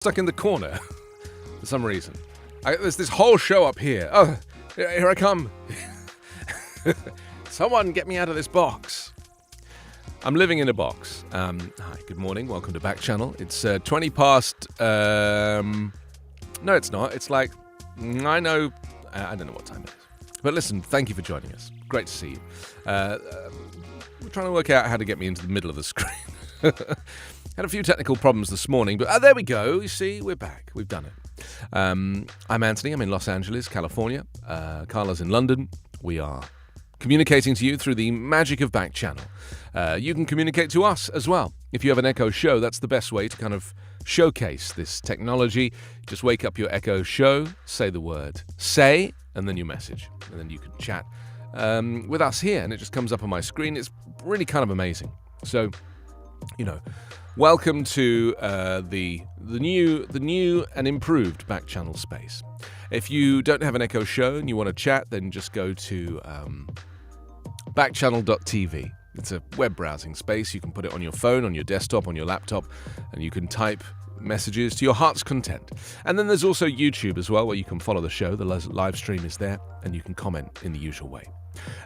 stuck in the corner for some reason. There's this whole show up here. Oh, here I come. Someone get me out of this box. I'm living in a box. Hi, good morning. Welcome to Backchannel. It's 20 past... no, it's not. It's like... I know... I don't know what time it is. But listen, thank you for joining us. Great to see you. We're trying to work out how to get me into the middle of the screen. Had a few technical problems this morning, but there we go. You see, we're back. We've done it. I'm Anthony. I'm in Los Angeles, California. Carla's in London. We are communicating to you through the magic of Backchannel. You can communicate to us as well. If you have an Echo Show, that's the best way to kind of showcase this technology. Just wake up your Echo Show, say the word "say," and then your message. And then you can chat with us here, and it just comes up on my screen. It's really kind of amazing. So, you know, welcome to the new and improved Backchannel space. If you don't have an Echo Show and you want to chat, then just go to backchannel.tv. It's a web browsing space. You can put it on your phone, on your desktop, on your laptop, and you can type messages to your heart's content. And then there's also YouTube as well, where you can follow the show. The live stream is there, and you can comment in the usual way.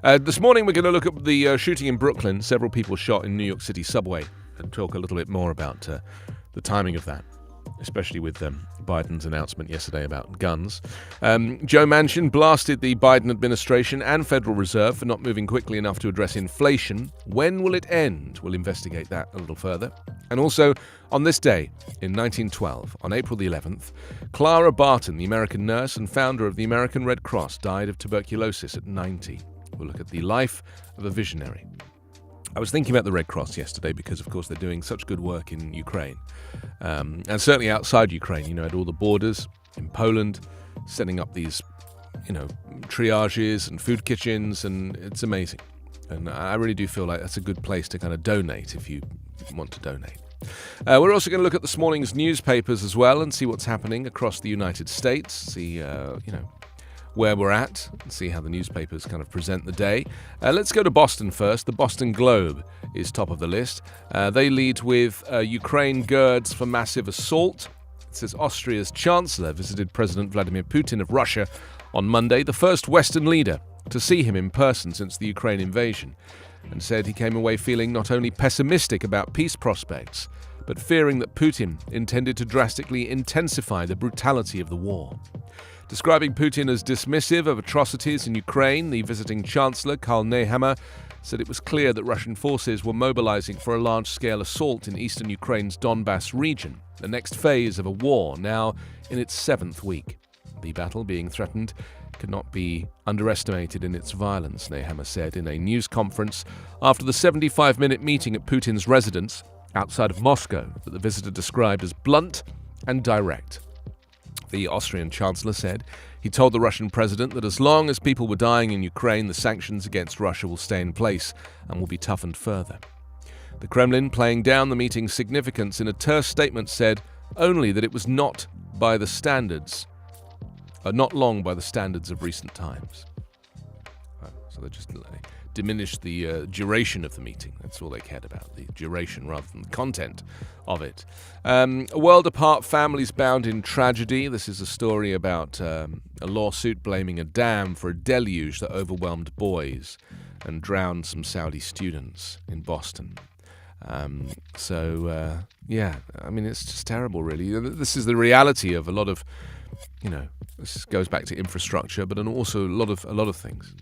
This morning we're going to look at the shooting in Brooklyn. Several people shot in New York City subway, and talk a little bit more about the timing of that, especially with Biden's announcement yesterday about guns. Joe Manchin blasted the Biden administration and Federal Reserve for not moving quickly enough to address inflation. When will it end? We'll investigate that a little further. And also, on this day, in 1912, on April the 11th, Clara Barton, the American nurse and founder of the American Red Cross, died of tuberculosis at 90. We'll look at the life of a visionary. I was thinking about the Red Cross yesterday because, of course, they're doing such good work in Ukraine. And certainly outside Ukraine, you know, at all the borders, in Poland, setting up these, you know, triages and food kitchens, and it's amazing. And I really do feel like that's a good place to kind of donate if you want to donate. We're also going to look at this morning's newspapers as well and see what's happening across the United States, see, where we're at, and see how the newspapers kind of present the day. Let's go to Boston first. The Boston Globe is top of the list. They lead with Ukraine girds for massive assault. It says Austria's chancellor visited President Vladimir Putin of Russia on Monday, the first Western leader to see him in person since the Ukraine invasion, and said he came away feeling not only pessimistic about peace prospects, but fearing that Putin intended to drastically intensify the brutality of the war. Describing Putin as dismissive of atrocities in Ukraine, the visiting Chancellor, Karl Nehammer, said it was clear that Russian forces were mobilizing for a large-scale assault in eastern Ukraine's Donbass region, the next phase of a war now in its 7th week. The battle being threatened could not be underestimated in its violence, Nehammer said in a news conference after the 75-minute meeting at Putin's residence outside of Moscow that the visitor described as blunt and direct. The Austrian Chancellor said he told the Russian president that as long as people were dying in Ukraine, the sanctions against Russia will stay in place and will be toughened further. The Kremlin, playing down the meeting's significance in a terse statement, said only that it was not long by the standards of recent times. So they just diminished the duration of the meeting. That's all they cared about, the duration rather than the content of it. A world apart, families bound in tragedy. This is a story about a lawsuit blaming a dam for a deluge that overwhelmed boys and drowned some Saudi students in Boston. Yeah, I mean, it's just terrible, really. This is the reality of a lot of, you know, this goes back to infrastructure, but also a lot of things.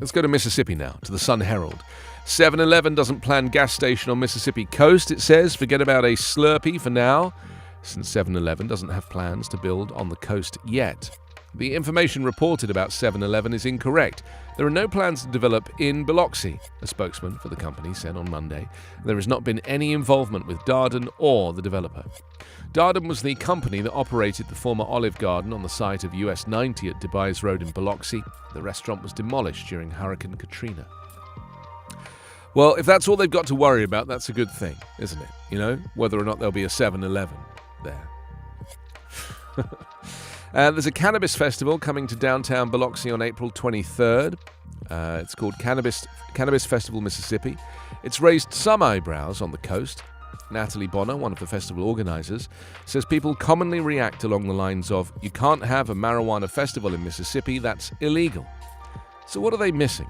Let's go to Mississippi now, to the Sun Herald. 7-Eleven doesn't plan gas station on Mississippi coast, it says. Forget about a Slurpee for now, since 7-Eleven doesn't have plans to build on the coast yet. The information reported about 7-Eleven is incorrect. There are no plans to develop in Biloxi, a spokesman for the company said on Monday. There has not been any involvement with Darden or the developer. Darden was the company that operated the former Olive Garden on the site of US 90 at Dubai's Road in Biloxi. The restaurant was demolished during Hurricane Katrina. Well, if that's all they've got to worry about, that's a good thing, isn't it? You know, whether or not there'll be a 7-Eleven there. There's a cannabis festival coming to downtown Biloxi on April 23rd. It's called Cannabis Festival Mississippi. It's raised some eyebrows on the coast. Natalie Bonner, one of the festival organizers, says people commonly react along the lines of, "You can't have a marijuana festival in Mississippi, that's illegal." So what are they missing?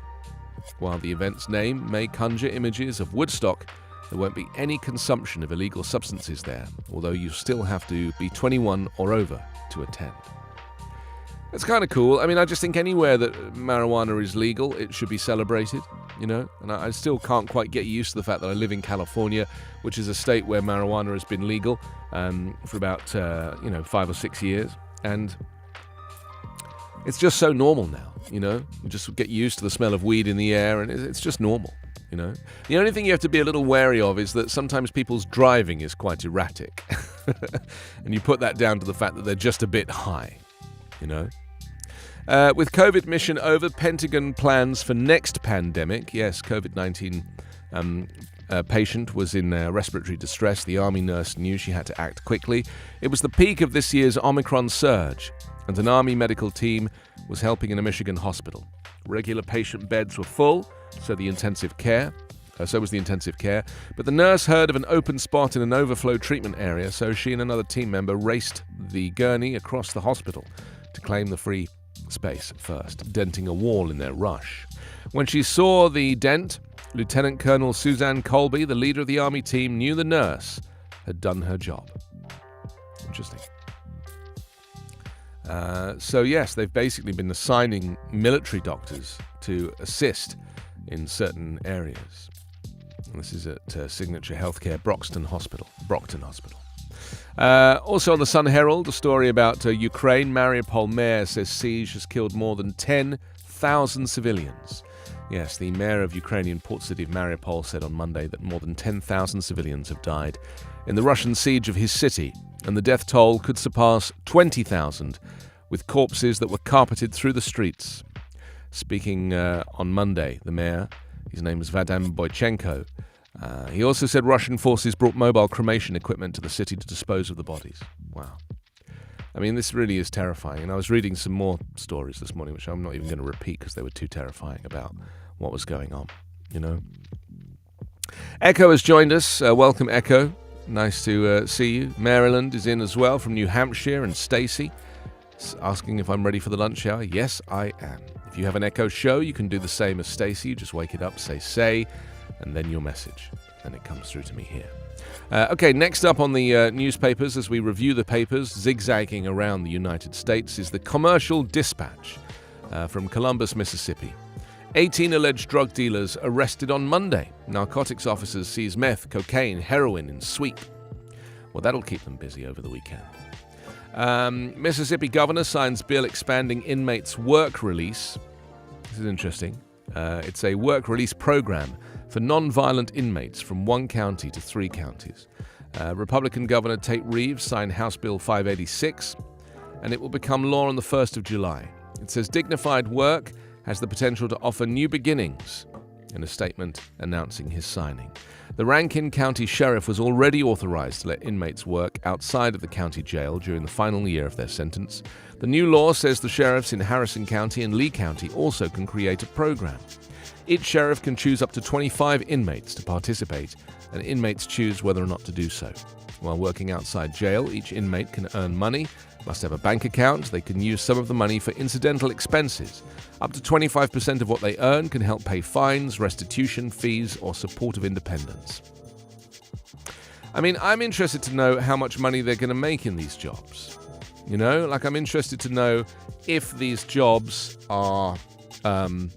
While the event's name may conjure images of Woodstock, there won't be any consumption of illegal substances there, although you still have to be 21 or over to attend. It's kind of cool. I mean, I just think anywhere that marijuana is legal, it should be celebrated, And I still can't quite get used to the fact that I live in California, which is a state where marijuana has been legal for about, 5 or 6 years. And it's just so normal now, You just get used to the smell of weed in the air, and it's just normal, The only thing you have to be a little wary of is that sometimes people's driving is quite erratic. And you put that down to the fact that they're just a bit high. With COVID mission over, Pentagon plans for next pandemic. Yes, COVID-19 patient was in respiratory distress. The Army nurse knew she had to act quickly. It was the peak of this year's Omicron surge, and an Army medical team was helping in a Michigan hospital. Regular patient beds were full, so was the intensive care. But the nurse heard of an open spot in an overflow treatment area, so she and another team member raced the gurney across the hospital to claim the free space first, denting a wall in their rush. When she saw the dent, Lieutenant Colonel Suzanne Colby, the leader of the Army team, knew the nurse had done her job. Interesting. So yes, they've basically been assigning military doctors to assist in certain areas. And this is at Signature Healthcare Brockton Hospital. Also on the Sun Herald, a story about Ukraine. Mariupol mayor says siege has killed more than 10,000 civilians. Yes, the mayor of Ukrainian port city of Mariupol said on Monday that more than 10,000 civilians have died in the Russian siege of his city, and the death toll could surpass 20,000, with corpses that were carpeted through the streets. Speaking on Monday, the mayor, his name is Vadim Boychenko, he also said Russian forces brought mobile cremation equipment to the city to dispose of the bodies. Wow. I mean, this really is terrifying. And I was reading some more stories this morning, which I'm not even going to repeat because they were too terrifying about what was going on, Echo has joined us. Welcome, Echo. Nice to see you. Maryland is in as well from New Hampshire, and Stacy asking if I'm ready for the lunch hour. Yes, I am. If you have an Echo show, you can do the same as Stacy. You just wake it up, say, and then your message, and it comes through to me here. Okay, next up on the newspapers, as we review the papers zigzagging around the United States, is the Commercial Dispatch from Columbus, Mississippi. 18 alleged drug dealers arrested on Monday. Narcotics officers seize meth, cocaine, heroin in sweep. Well, that'll keep them busy over the weekend. Mississippi governor signs bill expanding inmates' work release. This is interesting. It's a work release program for non-violent inmates from 1 county to 3 counties. Republican Governor Tate Reeves signed House Bill 586, and it will become law on the 1st of July. It says dignified work has the potential to offer new beginnings, in a statement announcing his signing. The Rankin County Sheriff was already authorized to let inmates work outside of the county jail during the final year of their sentence. The new law says the sheriffs in Harrison County and Lee County also can create a program. Each sheriff can choose up to 25 inmates to participate, and inmates choose whether or not to do so. While working outside jail, each inmate can earn money, must have a bank account. They can use some of the money for incidental expenses. Up to 25% of what they earn can help pay fines, restitution, fees, or support of independence. I mean, I'm interested to know how much money they're going to make in these jobs. I'm interested to know if these jobs are the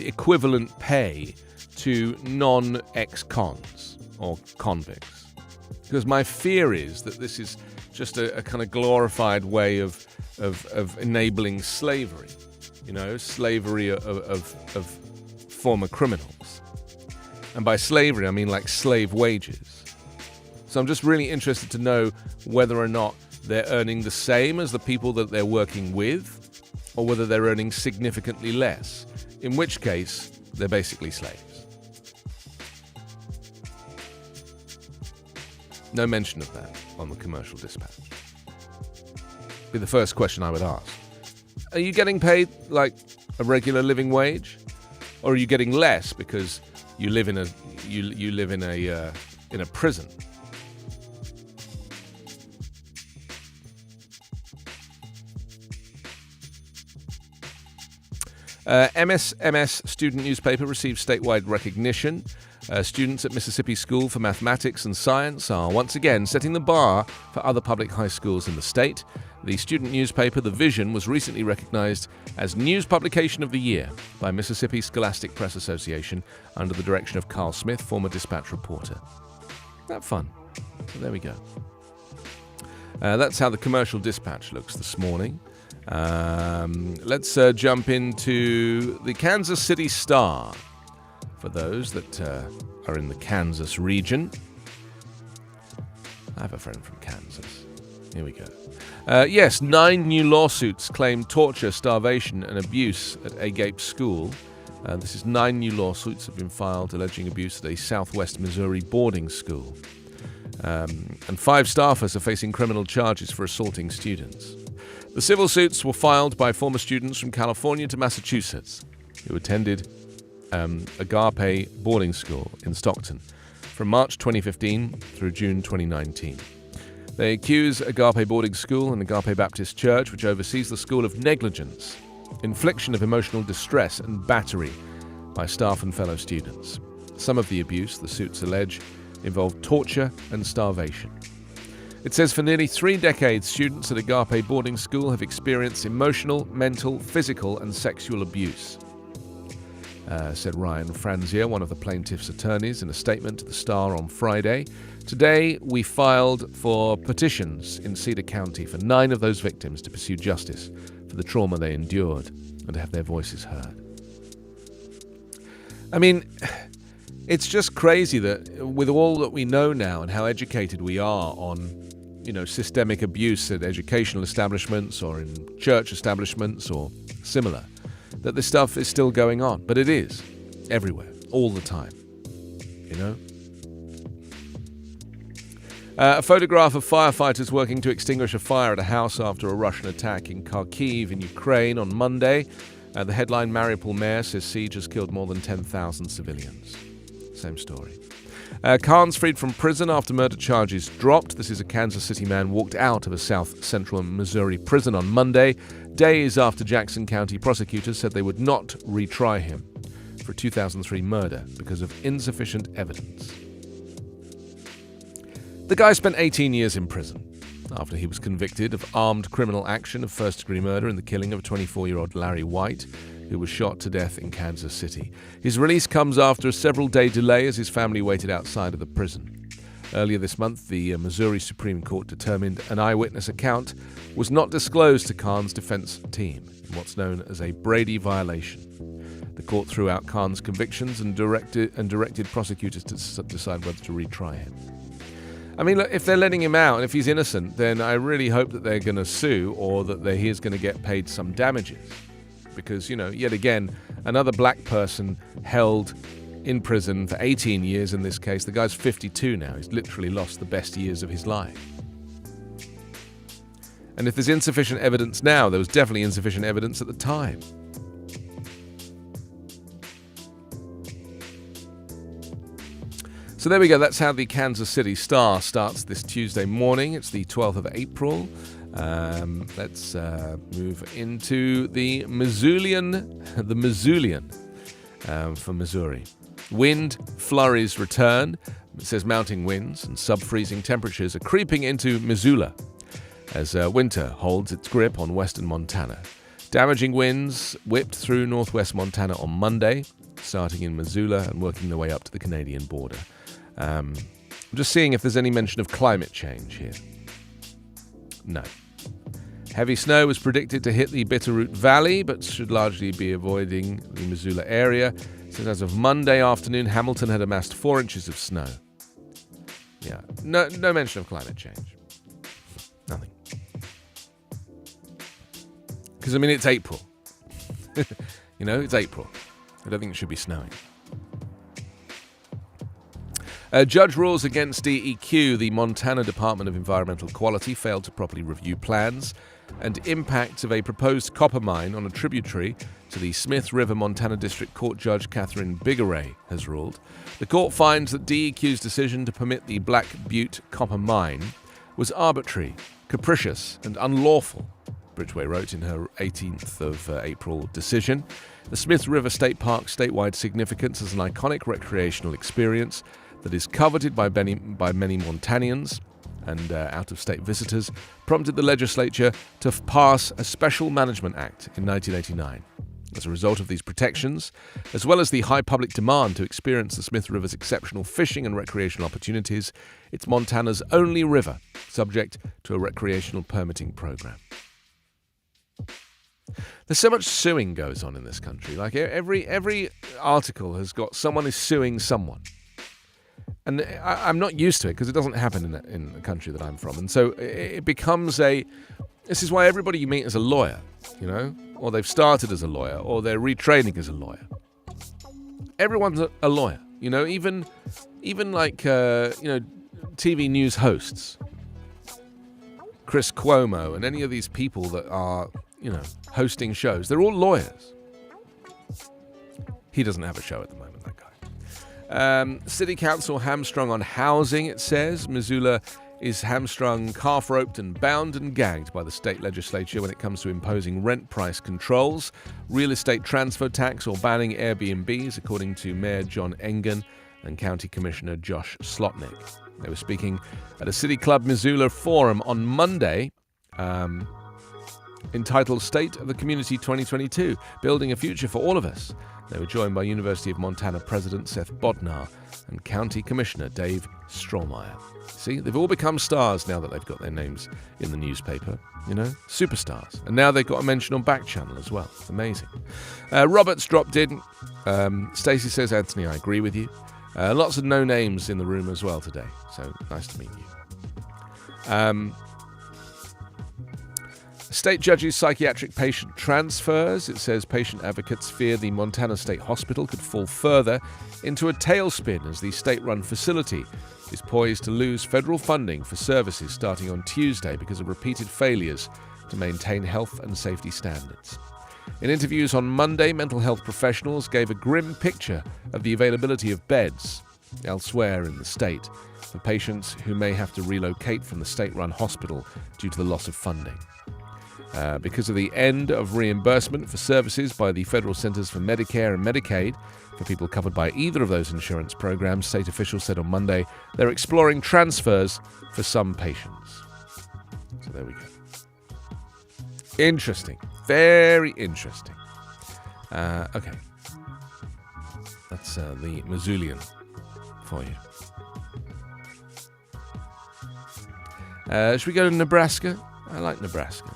equivalent pay to non-ex-cons or convicts. Because my fear is that this is just a kind of glorified way of enabling slavery, slavery of former criminals. And by slavery, I mean like slave wages. So I'm just really interested to know whether or not they're earning the same as the people that they're working with, or whether they're earning significantly less, in which case they're basically slaves. No mention of that on the Commercial Dispatch. Be the first question I would ask. Are you getting paid like a regular living wage? Or are you getting less because you live in a you live in a prison. MSMS student newspaper received statewide recognition. Students at Mississippi School for Mathematics and Science are once again setting the bar for other public high schools in the state. The student newspaper, The Vision, was recently recognized as News Publication of the Year by Mississippi Scholastic Press Association under the direction of Carl Smith, former Dispatch reporter. Isn't that fun? So there we go. That's how the Commercial Dispatch looks this morning. Let's jump into the Kansas City Star for those that are in the Kansas region. I have a friend from Kansas. Here we go. Yes, 9 new lawsuits claim torture, starvation and abuse at Agape School. This is 9 new lawsuits have been filed alleging abuse at a Southwest Missouri boarding school. And 5 staffers are facing criminal charges for assaulting students. The civil suits were filed by former students from California to Massachusetts who attended Agape boarding school in Stockton from March 2015 through June 2019. They accuse Agape boarding school and Agape Baptist Church, which oversees the school, of negligence, infliction of emotional distress and battery by staff and fellow students. Some of the abuse, the suits allege, involved torture and starvation. It says for nearly 3 decades, students at Agape boarding school have experienced emotional, mental, physical and sexual abuse, said Ryan Franzier, one of the plaintiff's attorneys, in a statement to the Star on Friday. Today, we filed for petitions in Cedar County for 9 of those victims to pursue justice for the trauma they endured and to have their voices heard. I mean, it's just crazy that with all that we know now and how educated we are on, systemic abuse at educational establishments or in church establishments or similar, that this stuff is still going on. But it is everywhere, all the time, A photograph of firefighters working to extinguish a fire at a house after a Russian attack in Kharkiv in Ukraine on Monday. The headline, Mariupol mayor says siege has killed more than 10,000 civilians. Same story. Khan's freed from prison after murder charges dropped. This is a Kansas City man walked out of a South Central Missouri prison on Monday, days after Jackson County prosecutors said they would not retry him for a 2003 murder because of insufficient evidence. The guy spent 18 years in prison after he was convicted of armed criminal action of first-degree murder in the killing of 24-year-old Larry White, who was shot to death in Kansas City. His release comes after a several-day delay as his family waited outside of the prison. Earlier this month, the Missouri Supreme Court determined an eyewitness account was not disclosed to Khan's defense team in what's known as a Brady violation. The court threw out Khan's convictions and directed prosecutors to decide whether to retry him. I mean, look, if they're letting him out and if he's innocent, then I really hope that they're going to sue or that he is going to get paid some damages. Because, yet again, another black person held in prison for 18 years in this case. The guy's 52 now. He's literally lost the best years of his life. And if there's insufficient evidence now, there was definitely insufficient evidence at the time. So there we go. That's how the Kansas City Star starts this Tuesday morning. It's the 12th of April. Let's move into the Missoulian for Missouri. Wind flurries return. It says mounting winds and sub-freezing temperatures are creeping into Missoula as winter holds its grip on western Montana. Damaging winds whipped through northwest Montana on Monday, starting in Missoula and working their way up to the Canadian border. I'm just seeing if there's any mention of climate change here. No. Heavy snow was predicted to hit the Bitterroot Valley, but should largely be avoiding the Missoula area. Since as of Monday afternoon, Hamilton had amassed 4 inches of snow. Yeah, no mention of climate change. Nothing. Because, it's April. It's April. I don't think it should be snowing. A judge rules against DEQ. The Montana Department of Environmental Quality failed to properly review plans and impacts of a proposed copper mine on a tributary to the Smith River, Montana District Court Judge Catherine Bigeray has ruled. The court finds that DEQ's decision to permit the Black Butte copper mine was arbitrary, capricious, and unlawful, Bridgeway wrote in her 18th of April decision. The Smith River State Park's statewide significance as an iconic recreational experience that is coveted by many Montanians and out-of-state visitors prompted the legislature to pass a Special Management Act in 1989. As a result of these protections, as well as the high public demand to experience the Smith River's exceptional fishing and recreational opportunities, it's Montana's only river subject to a recreational permitting program. There's so much suing goes on in this country. Like every article has got someone is suing someone. And I'm not used to it because it doesn't happen in the country that I'm from. And so it becomes this is why everybody you meet is a lawyer, or they've started as a lawyer, or they're retraining as a lawyer. Everyone's a lawyer, even like, TV news hosts. Chris Cuomo and any of these people that are, hosting shows, they're all lawyers. He doesn't have a show at the moment, that guy. City Council hamstrung on housing, it says. Missoula is hamstrung, calf-roped and bound and gagged by the state legislature when it comes to imposing rent price controls, real estate transfer tax, or banning Airbnbs, according to Mayor John Engen and County Commissioner Josh Slotnick. They were speaking at a City Club Missoula forum on Monday, entitled State of the Community 2022, Building a Future for All of Us. They were joined by University of Montana President Seth Bodnar and County Commissioner Dave Strohmeyer. See, they've all become stars now that they've got their names in the newspaper, superstars. And now they've got a mention on Backchannel as well. It's amazing. Robert's dropped in. Stacey says, Anthony, I agree with you. Lots of no names in the room as well today, so nice to meet you. State judges psychiatric patient transfers. It says patient advocates fear the Montana State Hospital could fall further into a tailspin as the state-run facility is poised to lose federal funding for services starting on Tuesday because of repeated failures to maintain health and safety standards. In interviews on Monday, mental health professionals gave a grim picture of the availability of beds elsewhere in the state for patients who may have to relocate from the state-run hospital due to the loss of funding. Because of the end of reimbursement for services by the Federal Centers for Medicare and Medicaid for people covered by either of those insurance programs, state officials said on Monday they're exploring transfers for some patients. So there we go. Interesting. Very interesting. Okay. That's the Missoulian for you. Should we go to Nebraska? I like Nebraska,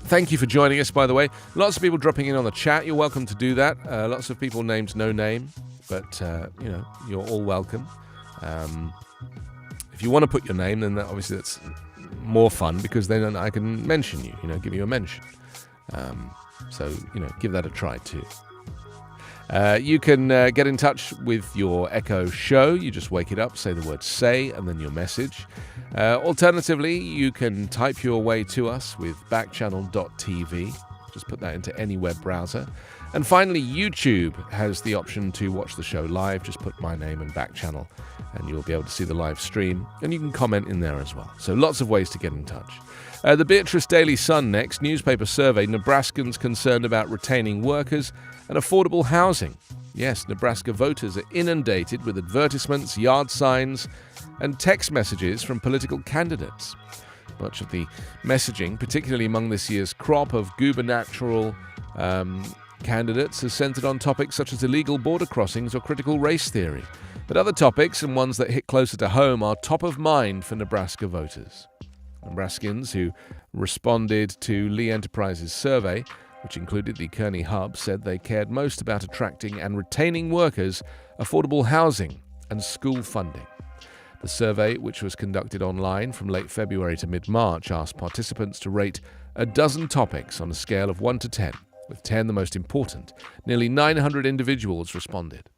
Thank you for joining us, by the way. Lots of people dropping in on the chat. You're welcome to do that. Lots of people named no name, but, you're all welcome. If you want to put your name, then obviously that's more fun because then I can mention you, give you a mention. So, give that a try too. You can get in touch with your Echo show. You just wake it up, say the word say, and then your message. Alternatively, you can type your way to us with backchannel.tv. Just put that into any web browser. And finally, YouTube has the option to watch the show live. Just put my name and Backchannel, and you'll be able to see the live stream. And you can comment in there as well. So lots of ways to get in touch. The Beatrice Daily Sun next. Newspaper survey. Nebraskans concerned about retaining workers and affordable housing. Yes, Nebraska voters are inundated with advertisements, yard signs, and text messages from political candidates. Much of the messaging, particularly among this year's crop of gubernatorial candidates, is centered on topics such as illegal border crossings or critical race theory. But other topics, and ones that hit closer to home, are top of mind for Nebraska voters. Nebraskans who responded to Lee Enterprises' survey, which included the Kearney Hub, said they cared most about attracting and retaining workers, affordable housing, and school funding. The survey, which was conducted online from late February to mid-March, asked participants to rate a dozen topics on a scale of 1 to 10, with 10 the most important. Nearly 900 individuals responded.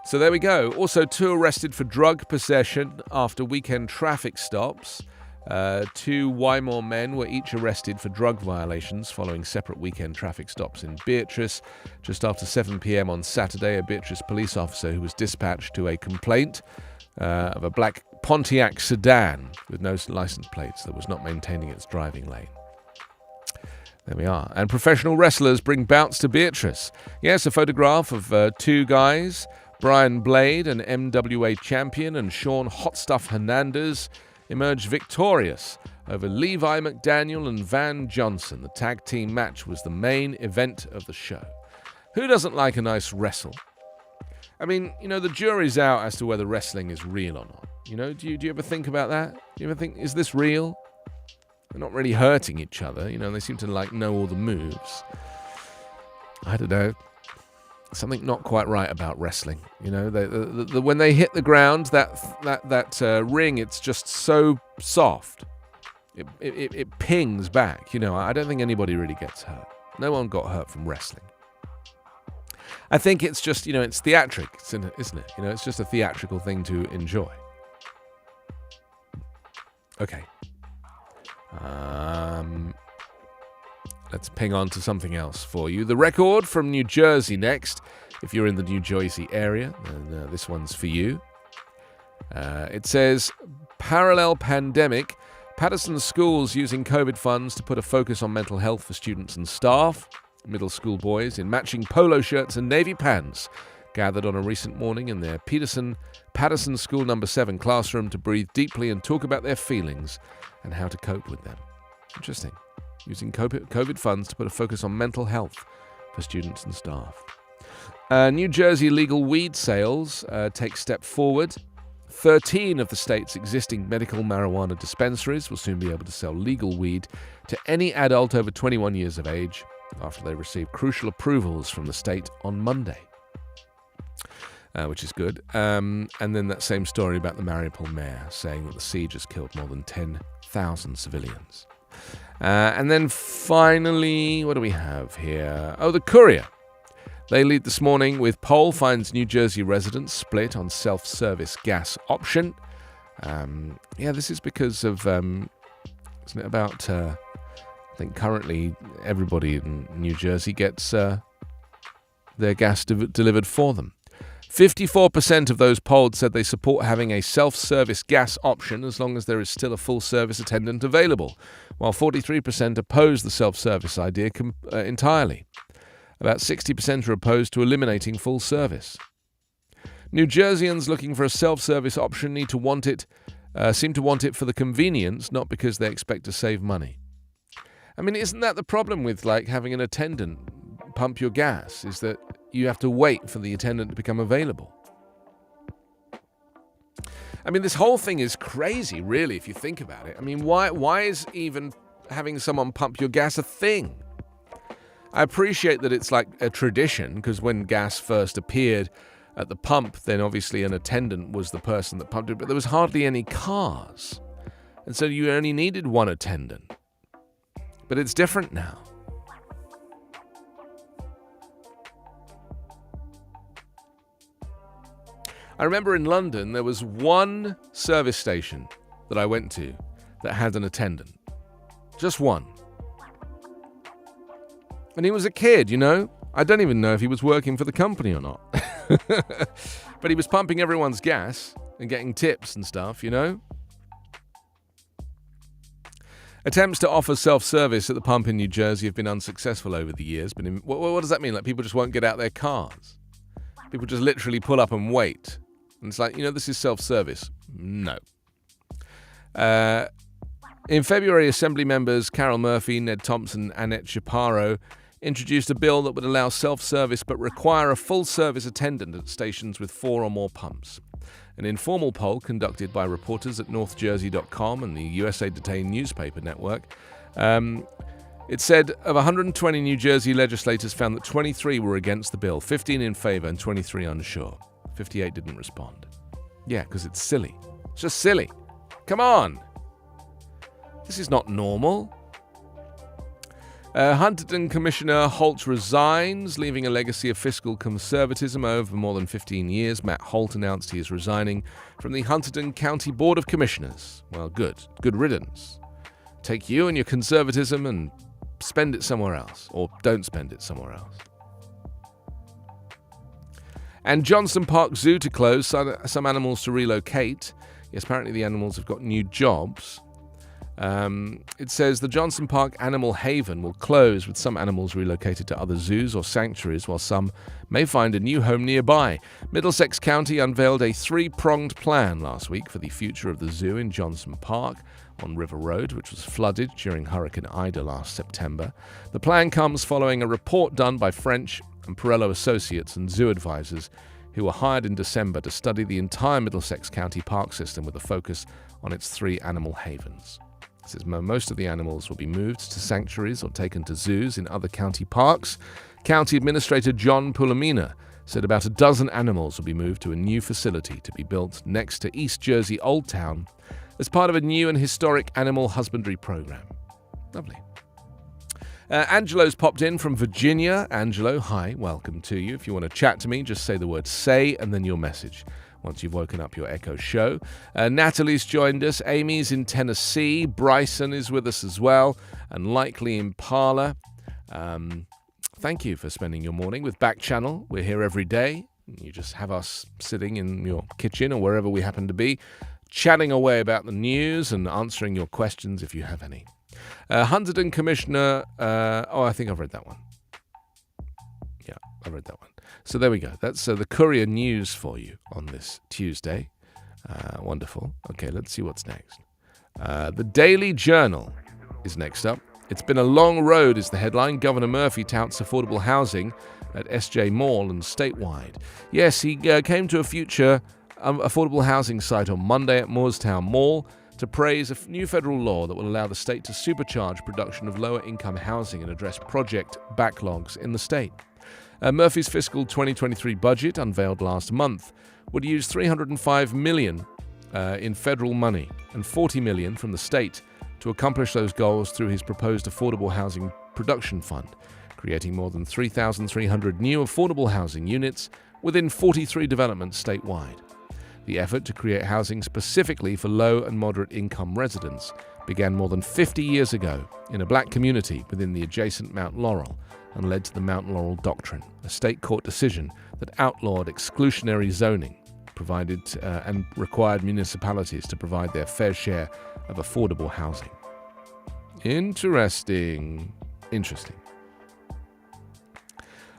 So there we go. Also, 2 arrested for drug possession after weekend traffic stops. Two Wymore men were each arrested for drug violations following separate weekend traffic stops in Beatrice. Just after 7 p.m. on Saturday, a Beatrice police officer who was dispatched to a complaint of a black Pontiac sedan with no license plates that was not maintaining its driving lane. There we are. And professional wrestlers bring bouts to Beatrice. Yes, a photograph of two guys, Brian Blade, an MWA champion, and Sean Hot Stuff Hernandez, emerged victorious over Levi McDaniel and Van Johnson. The tag team match was the main event of the show. Who doesn't like a nice wrestle? I mean, the jury's out as to whether wrestling is real or not. Do you ever think about that? Do you ever think, is this real? They're not really hurting each other. They seem to know all the moves. I don't know. Something not quite right about wrestling. When they hit the ground, that ring, it's just so soft. It pings back. I don't think anybody really gets hurt. No one got hurt from wrestling. I think it's just, it's theatric, isn't it? It's just a theatrical thing to enjoy. Okay. Let's ping on to something else for you. The record from New Jersey next. If you're in the New Jersey area, then this one's for you. It says, parallel pandemic, Patterson schools using COVID funds to put a focus on mental health for students and staff. Middle school boys in matching polo shirts and navy pants gathered on a recent morning in their Patterson School No. 7 classroom to breathe deeply and talk about their feelings and how to cope with them. Interesting. Using COVID funds to put a focus on mental health for students and staff. New Jersey legal weed sales take step forward. 13 of the state's existing medical marijuana dispensaries will soon be able to sell legal weed to any adult over 21 years of age after they receive crucial approvals from the state on Monday. Which is good. And then that same story about the Mariupol mayor saying that the siege has killed more than 10,000 civilians. And then finally, what do we have here? Oh, the Courier. They lead this morning with poll finds New Jersey residents split on self-service gas option. This is because of, isn't it about, I think currently everybody in New Jersey gets their gas delivered for them. 54% of those polled said they support having a self-service gas option as long as there is still a full-service attendant available, while 43% oppose the self-service idea entirely. About 60% are opposed to eliminating full service. New Jerseyans looking for a self-service option seem to want it for the convenience, not because they expect to save money. I mean, isn't that the problem with having an attendant pump your gas, is that you have to wait for the attendant to become available? I mean, this whole thing is crazy, really, if you think about it. I mean, why is even having someone pump your gas a thing? I appreciate that it's like a tradition, because when gas first appeared at the pump, then obviously an attendant was the person that pumped it, but there was hardly any cars. And so you only needed one attendant. But it's different now. I remember in London, there was one service station that I went to that had an attendant. Just one. And he was a kid, I don't even know if he was working for the company or not. But he was pumping everyone's gas and getting tips and stuff, Attempts to offer self-service at the pump in New Jersey have been unsuccessful over the years. But what does that mean? People just won't get out their cars? People just literally pull up and wait? And it's this is self-service. No. In February, Assembly members Carol Murphy, Ned Thompson, Annette Shaparo introduced a bill that would allow self-service but require a full-service attendant at stations with 4 or more pumps. An informal poll conducted by reporters at NorthJersey.com and the USA Today newspaper network, it said of 120 New Jersey legislators found that 23 were against the bill, 15 in favor and 23 unsure. 58 didn't respond. Yeah, because it's silly. It's just silly. Come on. This is not normal. Huntington Commissioner Holt resigns, leaving a legacy of fiscal conservatism over more than 15 years. Matt Holt announced he is resigning from the Huntington County Board of Commissioners. Well, good. Good riddance. Take you and your conservatism and spend it somewhere else, or don't spend it somewhere else. And Johnson Park Zoo to close, some animals to relocate. Yes, apparently the animals have got new jobs. It says the Johnson Park Animal Haven will close, with some animals relocated to other zoos or sanctuaries, while some may find a new home nearby. Middlesex County unveiled a three-pronged plan last week for the future of the zoo in Johnson Park on River Road, which was flooded during Hurricane Ida last September. The plan comes following a report done by French and Perello Associates and zoo advisors who were hired in December to study the entire Middlesex County park system with a focus on its 3 animal havens. It says most of the animals will be moved to sanctuaries or taken to zoos in other county parks. County Administrator John Pulamina said about a dozen animals will be moved to a new facility to be built next to East Jersey Old Town as part of a new and historic animal husbandry program. Lovely. Angelo's popped in from Virginia. Angelo, hi, welcome to you. If you want to chat to me, just say the word "say" and then your message once you've woken up your Echo show. Natalie's joined us. Amy's in Tennessee. Bryson is with us as well, and likely Impala. Thank you for spending your morning with Backchannel. We're here every day. You just have us sitting in your kitchen or wherever we happen to be, chatting away about the news and answering your questions if you have any. Huntington Commissioner, I think I've read that one. Yeah, I've read that one. So there we go. That's the Courier News for you on this Tuesday. Wonderful. Okay, let's see what's next. The Daily Journal is next up. It's been a long road is the headline. Governor Murphy touts affordable housing at SJ Mall and statewide. Yes, he came to a future affordable housing site on Monday at Moorestown Mall to praise a new federal law that will allow the state to supercharge production of lower-income housing and address project backlogs in the state. Murphy's fiscal 2023 budget, unveiled last month, would use $305 million in federal money and $40 million from the state to accomplish those goals through his proposed Affordable Housing Production Fund, creating more than 3,300 new affordable housing units within 43 developments statewide. The effort to create housing specifically for low and moderate income residents began more than 50 years ago in a black community within the adjacent Mount Laurel and led to the Mount Laurel Doctrine, a state court decision that outlawed exclusionary zoning, provided and required municipalities to provide their fair share of affordable housing. Interesting.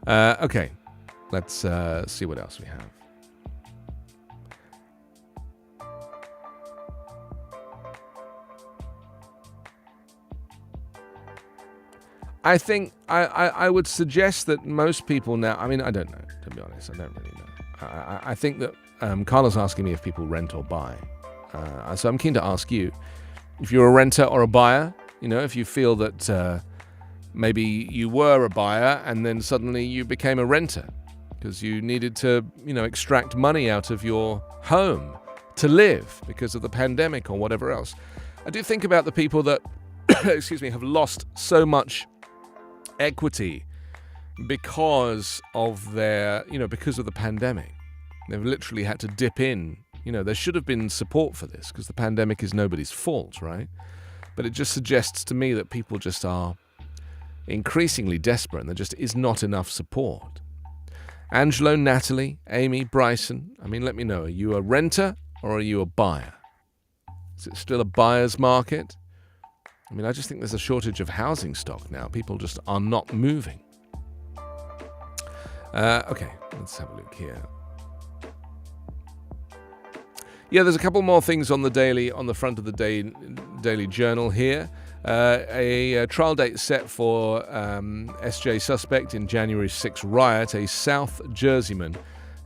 Okay, let's see what else we have. I think I would suggest that most people now, I mean, I don't know, to be honest, I don't really know. I think that Carla's asking me if people rent or buy. So I'm keen to ask you, if you're a renter or a buyer, if you feel that maybe you were a buyer and then suddenly you became a renter because you needed to, extract money out of your home to live because of the pandemic or whatever else. I do think about the people that, have lost so much equity because of because of the pandemic. They've literally had to dip in. There should have been support for this because the pandemic is nobody's fault, right? But it just suggests to me that people just are increasingly desperate and there just is not enough support. Angelo, Natalie, Amy, Bryson, let me know. Are you a renter or are you a buyer? Is it still a buyer's market? I just think there's a shortage of housing stock now. People just are not moving. Okay, let's have a look here. Yeah, there's a couple more things on the front of the Daily Journal here. A trial date set for SJ suspect in January 6 riot. A South Jerseyman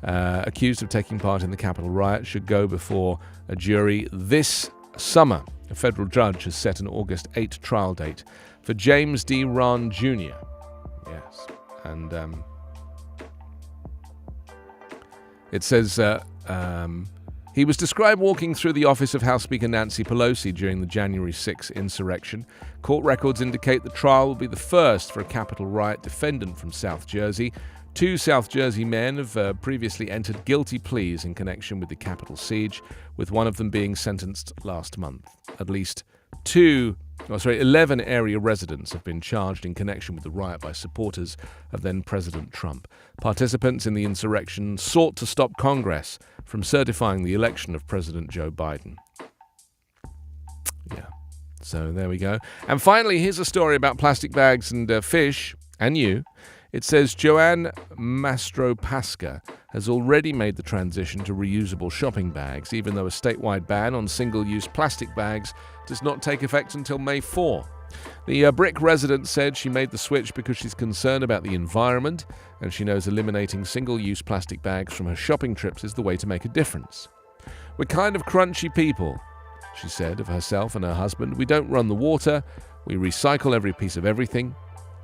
accused of taking part in the Capitol riot should go before a jury this summer. A federal judge has set an August 8 trial date for James D. Rahn Jr. Yes, and it says He was described walking through the office of House Speaker Nancy Pelosi during the January 6 insurrection. Court records indicate the trial will be the first for a Capitol riot defendant from South Jersey. 2 South Jersey men have previously entered guilty pleas in connection with the Capitol siege, with one of them being sentenced last month. At least 11 area residents have been charged in connection with the riot by supporters of then-President Trump. Participants in the insurrection sought to stop Congress from certifying the election of President Joe Biden. Yeah, so there we go. And finally, here's a story about plastic bags and fish, and you. It says Joanne Mastropasca has already made the transition to reusable shopping bags, even though a statewide ban on single-use plastic bags does not take effect until May 4. The Brick resident said she made the switch because she's concerned about the environment, and she knows eliminating single-use plastic bags from her shopping trips is the way to make a difference. "We're kind of crunchy people," she said of herself and her husband. "We don't run the water. We recycle every piece of everything."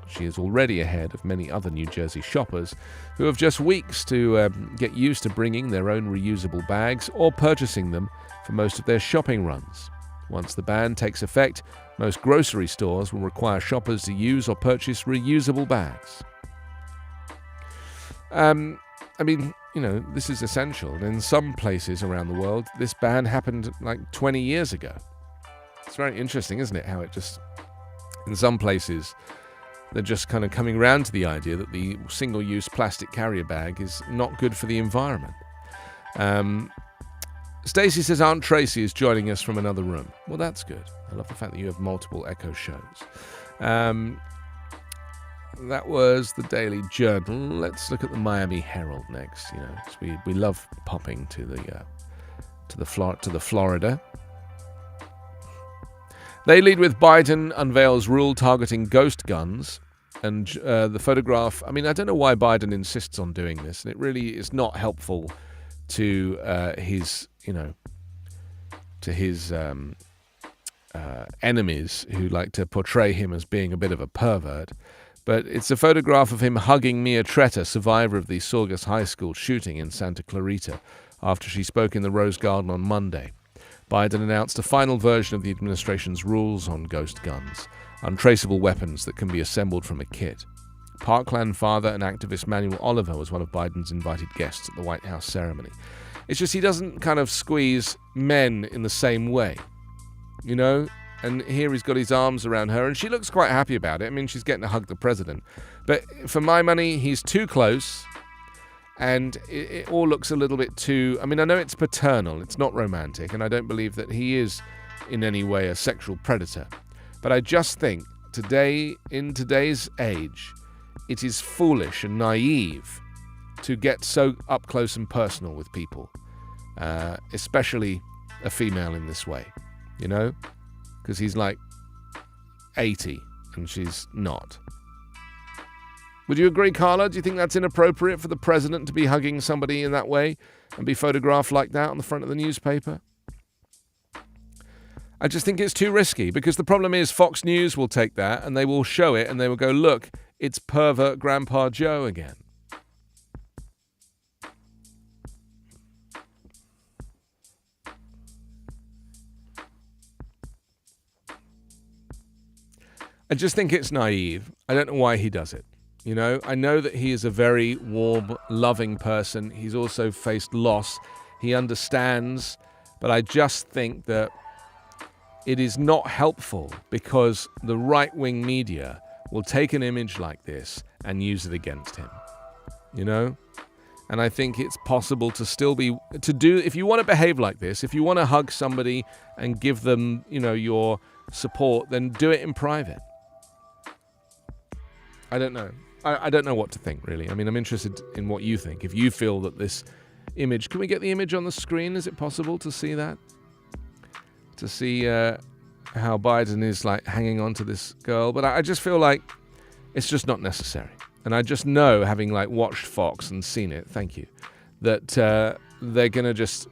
She is already ahead of many other New Jersey shoppers who have just weeks to get used to bringing their own reusable bags or purchasing them for most of their shopping runs. Once the ban takes effect, most grocery stores will require shoppers to use or purchase reusable bags. This is essential. And in some places around the world, this ban happened like 20 years ago. It's very interesting, isn't it, how it just, in some places, they're just kind of coming around to the idea that the single-use plastic carrier bag is not good for the environment. Stacey says Aunt Tracy is joining us from another room. Well, that's good. I love the fact that you have multiple Echo shows. That was the Daily Journal. Let's look at the Miami Herald next. We love popping to the Florida. They lead with Biden unveils rule targeting ghost guns, and the photograph. I don't know why Biden insists on doing this, and it really is not helpful to his enemies who like to portray him as being a bit of a pervert. But it's a photograph of him hugging Mia Tretta, survivor of the Saugus High School shooting in Santa Clarita, after she spoke in the Rose Garden on Monday. Biden announced a final version of the administration's rules on ghost guns, untraceable weapons that can be assembled from a kit. Parkland father and activist Manuel Oliver was one of Biden's invited guests at the White House ceremony. It's just he doesn't kind of squeeze men in the same way, And here he's got his arms around her, and she looks quite happy about it. She's getting to hug the president. But for my money, he's too close. And it all looks a little bit too... I know it's paternal, it's not romantic, and I don't believe that he is in any way a sexual predator. But I just think, in today's age, it is foolish and naive to get so up close and personal with people, especially a female in this way, Because he's like 80 and she's not. Would you agree, Carla? Do you think that's inappropriate for the president to be hugging somebody in that way and be photographed like that on the front of the newspaper? I just think it's too risky, because the problem is Fox News will take that and they will show it and they will go, look, it's pervert Grandpa Joe again. I just think it's naive. I don't know why he does it. I know that he is a very warm, loving person. He's also faced loss. He understands. But I just think that it is not helpful, because the right-wing media will take an image like this and use it against him. And I think it's possible to still if you want to behave like this, if you want to hug somebody and give them, your support, then do it in private. I don't know. I don't know what to think, really. I'm interested in what you think. If you feel that this image... Can we get the image on the screen? Is it possible to see that? To see how Biden is, hanging on to this girl. But I just feel like it's just not necessary. And I just know, having, watched Fox and seen it, thank you, that they're going to just...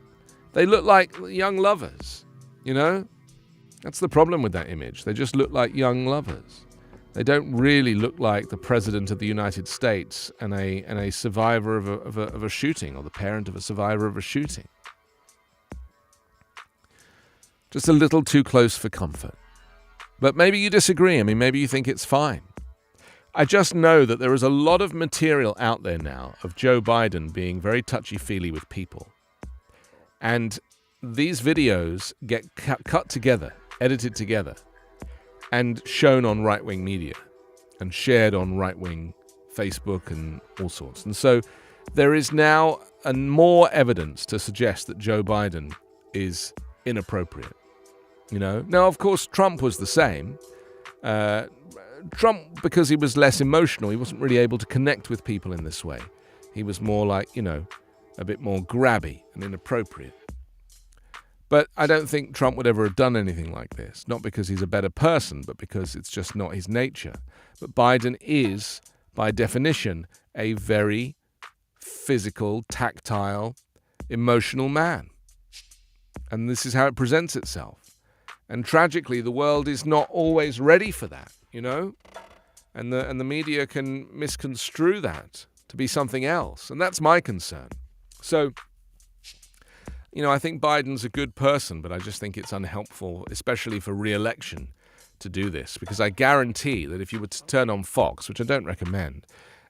They look like young lovers, That's the problem with that image. They just look like young lovers. They don't really look like the President of the United States and a survivor of a shooting, or the parent of a survivor of a shooting. Just a little too close for comfort. But maybe you disagree. I mean, maybe you think it's fine. I just know that there is a lot of material out there now of Joe Biden being very touchy-feely with people. And these videos get cut together, edited together, and shown on right-wing media and shared on right-wing Facebook and all sorts. And so there is now more evidence to suggest that Joe Biden is inappropriate. Now, of course, Trump was the same. Trump, because he was less emotional, he wasn't really able to connect with people in this way. He was more like, a bit more grabby and inappropriate. But I don't think Trump would ever have done anything like this. Not because he's a better person, but because it's just not his nature. But Biden is, by definition, a very physical, tactile, emotional man. And this is how it presents itself. And tragically, the world is not always ready for that, And the media can misconstrue that to be something else. And that's my concern. So, I think Biden's a good person, but I just think it's unhelpful, especially for re-election, to do this. Because I guarantee that if you were to turn on Fox, which I don't recommend,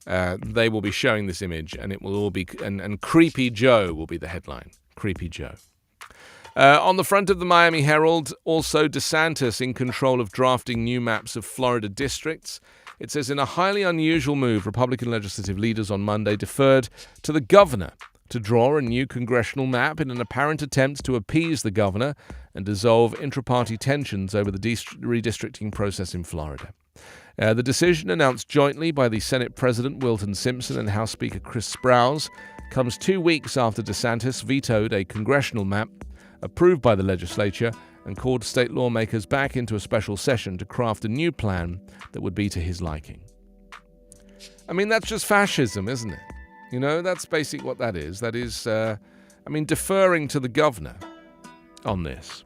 they will be showing this image, and it will all be, and Creepy Joe will be the headline. Creepy Joe. On the front of the Miami Herald, also DeSantis in control of drafting new maps of Florida districts. It says, in a highly unusual move, Republican legislative leaders on Monday deferred to the governor to draw a new congressional map in an apparent attempt to appease the governor and dissolve intra-party tensions over the redistricting process in Florida. The decision, announced jointly by the Senate President Wilton Simpson and House Speaker Chris Sprouse, comes 2 weeks after DeSantis vetoed a congressional map approved by the legislature and called state lawmakers back into a special session to craft a new plan that would be to his liking. I mean, that's just fascism, isn't it? That's basically what that is. That is, deferring to the governor on this.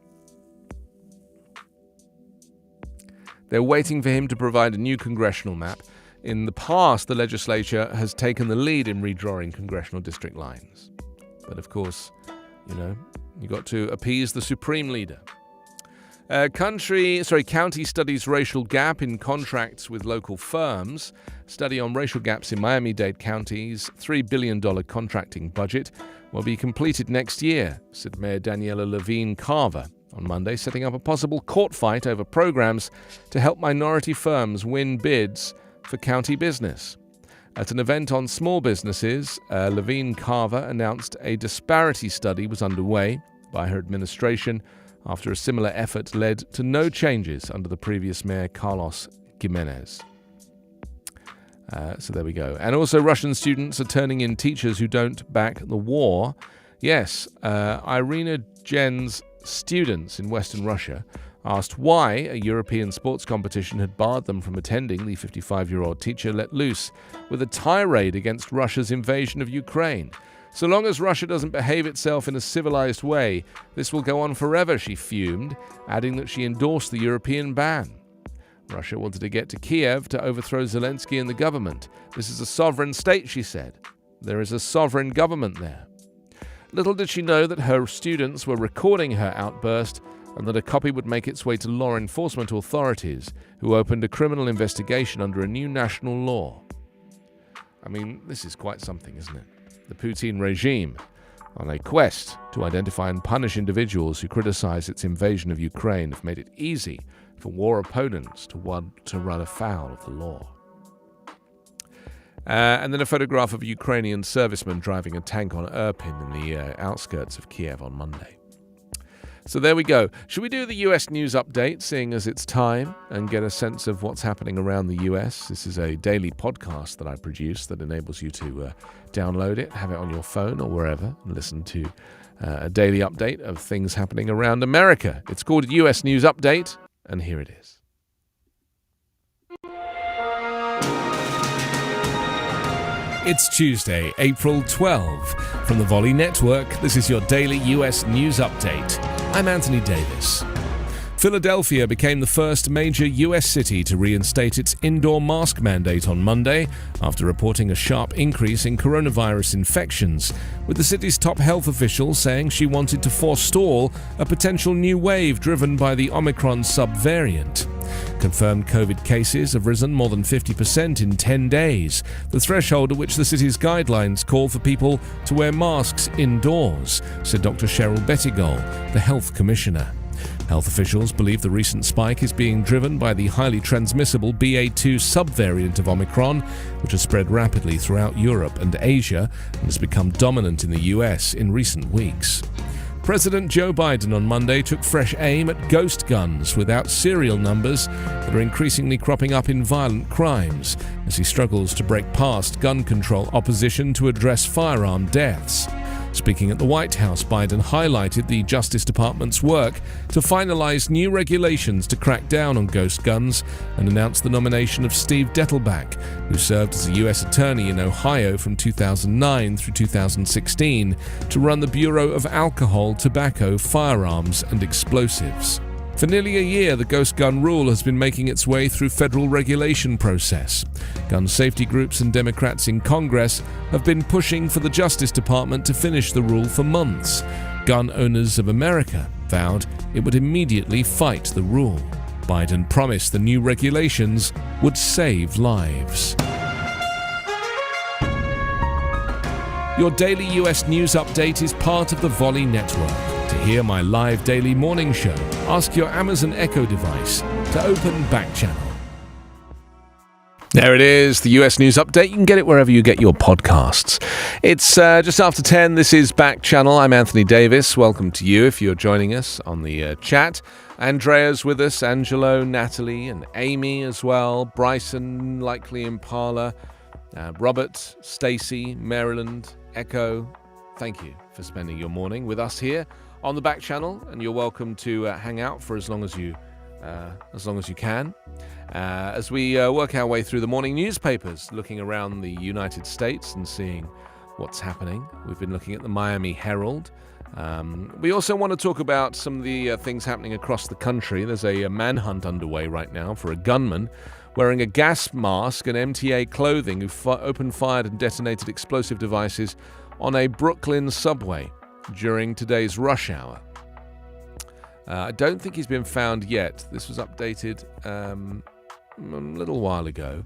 They're waiting for him to provide a new congressional map. In the past, the legislature has taken the lead in redrawing congressional district lines. But of course, you got to appease the supreme leader. County studies racial gap in contracts with local firms. Study on racial gaps in Miami-Dade County's $3 billion contracting budget will be completed next year, said Mayor Daniela Levine Carver on Monday, setting up a possible court fight over programs to help minority firms win bids for county business. At an event on small businesses, Levine Carver announced a disparity study was underway by her administration after a similar effort led to no changes under the previous mayor, Carlos Jimenez. So there we go. And also Russian students are turning in teachers who don't back the war. Yes, Irina Jen's students in Western Russia asked why a European sports competition had barred them from attending. The 55-year-old teacher let loose with a tirade against Russia's invasion of Ukraine. So long as Russia doesn't behave itself in a civilized way, this will go on forever, she fumed, adding that she endorsed the European ban. Russia wanted to get to Kiev to overthrow Zelensky and the government. This is a sovereign state, she said. There is a sovereign government there. Little did she know that her students were recording her outburst and that a copy would make its way to law enforcement authorities, who opened a criminal investigation under a new national law. I mean, this is quite something, isn't it? The Putin regime, on a quest to identify and punish individuals who criticize its invasion of Ukraine, have made it easy for war opponents to run afoul of the law. And then a photograph of a Ukrainian serviceman driving a tank on Irpin in the outskirts of Kiev on Monday. So there we go. Should we do the US news update, seeing as it's time, and get a sense of what's happening around the US? This is a daily podcast that I produce that enables you to download it, have it on your phone or wherever, and listen to a daily update of things happening around America. It's called US News Update, and here it is. It's Tuesday, April 12. From the Volley Network, this is your daily US News Update. I'm Anthony Davis. Philadelphia became the first major U.S. city to reinstate its indoor mask mandate on Monday after reporting a sharp increase in coronavirus infections, with the city's top health official saying she wanted to forestall a potential new wave driven by the Omicron subvariant. Confirmed COVID cases have risen more than 50% in 10 days, the threshold at which the city's guidelines call for people to wear masks indoors, said Dr. Cheryl Bettigol, the health commissioner. Health officials believe the recent spike is being driven by the highly transmissible BA.2 subvariant of Omicron, which has spread rapidly throughout Europe and Asia and has become dominant in the US in recent weeks. President Joe Biden on Monday took fresh aim at ghost guns without serial numbers that are increasingly cropping up in violent crimes as he struggles to break past gun control opposition to address firearm deaths. Speaking at the White House, Biden highlighted the Justice Department's work to finalize new regulations to crack down on ghost guns and announced the nomination of Steve Dettelbach, who served as a U.S. attorney in Ohio from 2009 through 2016, to run the Bureau of Alcohol, Tobacco, Firearms, and Explosives. For nearly a year, the ghost gun rule has been making its way through federal regulation process. Gun safety groups and Democrats in Congress have been pushing for the Justice Department to finish the rule for months. Gun Owners of America vowed it would immediately fight the rule. Biden promised the new regulations would save lives. Your daily US news update is part of the Volley Network. To hear my live daily morning show, ask your Amazon Echo device to open Backchannel. There it is, the US News Update. You can get it wherever you get your podcasts. It's just after 10. This is Backchannel. I'm Anthony Davis. Welcome to you if you're joining us on the chat. Andrea's with us, Angelo, Natalie, and Amy as well. Bryson, likely Impala, Robert, Stacey, Maryland, Echo. Thank you for spending your morning with us here on the Backchannel, and you're welcome to hang out for as long as you can. As we work our way through the morning newspapers, looking around the United States and seeing what's happening. We've been looking at the Miami Herald. We also want to talk about some of the things happening across the country. There's a manhunt underway right now for a gunman wearing a gas mask and MTA clothing who opened fired and detonated explosive devices on a Brooklyn subway during today's rush hour. I don't think he's been found yet. This was updated a little while ago.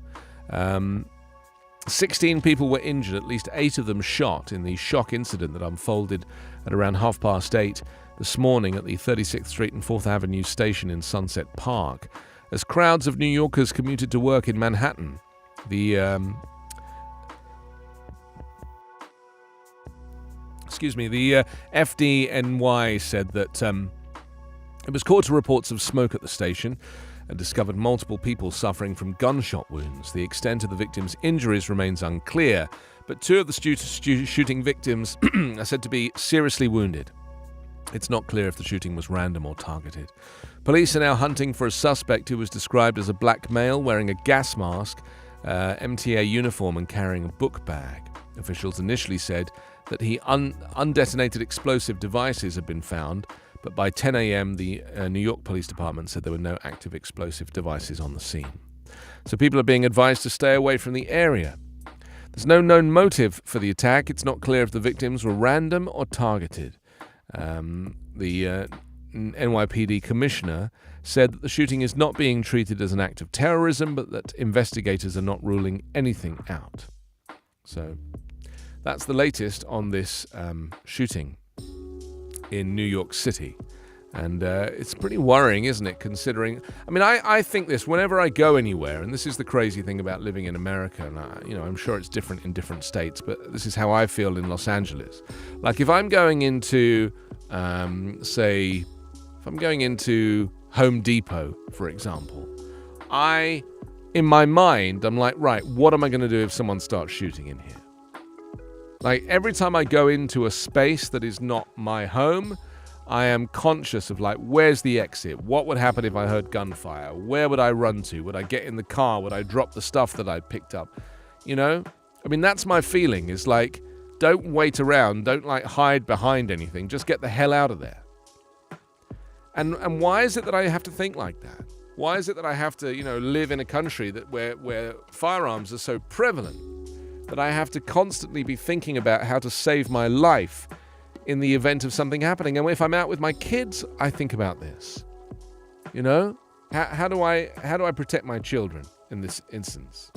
16 people were injured, at least 8 of them shot in the shock incident that unfolded at around 8:30 this morning at the 36th Street and 4th Avenue station in Sunset Park. As crowds of New Yorkers commuted to work in Manhattan, the FDNY said that it was caught to reports of smoke at the station and discovered multiple people suffering from gunshot wounds. The extent of the victims' injuries remains unclear, but 2 of the shooting victims are said to be seriously wounded. It's not clear if the shooting was random or targeted. Police are now hunting for a suspect who was described as a black male wearing a gas mask, MTA uniform and carrying a book bag. Officials initially said that undetonated explosive devices had been found, but by 10 a.m. the New York Police Department said there were no active explosive devices on the scene. So people are being advised to stay away from the area. There's no known motive for the attack. It's not clear if the victims were random or targeted. The NYPD commissioner said that the shooting is not being treated as an act of terrorism, but that investigators are not ruling anything out. So that's the latest on this shooting in New York City. And it's pretty worrying, isn't it, considering... I mean, I think this whenever I go anywhere, and this is the crazy thing about living in America, and I'm sure it's different in different states, but this is how I feel in Los Angeles. Like, if I'm going into, if I'm going into Home Depot, for example, in my mind, I'm like, right, what am I going to do if someone starts shooting in here? Like, every time I go into a space that is not my home, I am conscious of, like, where's the exit? What would happen if I heard gunfire? Where would I run to? Would I get in the car? Would I drop the stuff that I picked up? You know? I mean, that's my feeling, is like, don't wait around. Don't, like, hide behind anything. Just get the hell out of there. And why is it that I have to think like that? Why is it that I have to, live in a country where firearms are so prevalent that I have to constantly be thinking about how to save my life in the event of something happening? And if I'm out with my kids, I think about this. How do I protect my children in this instance?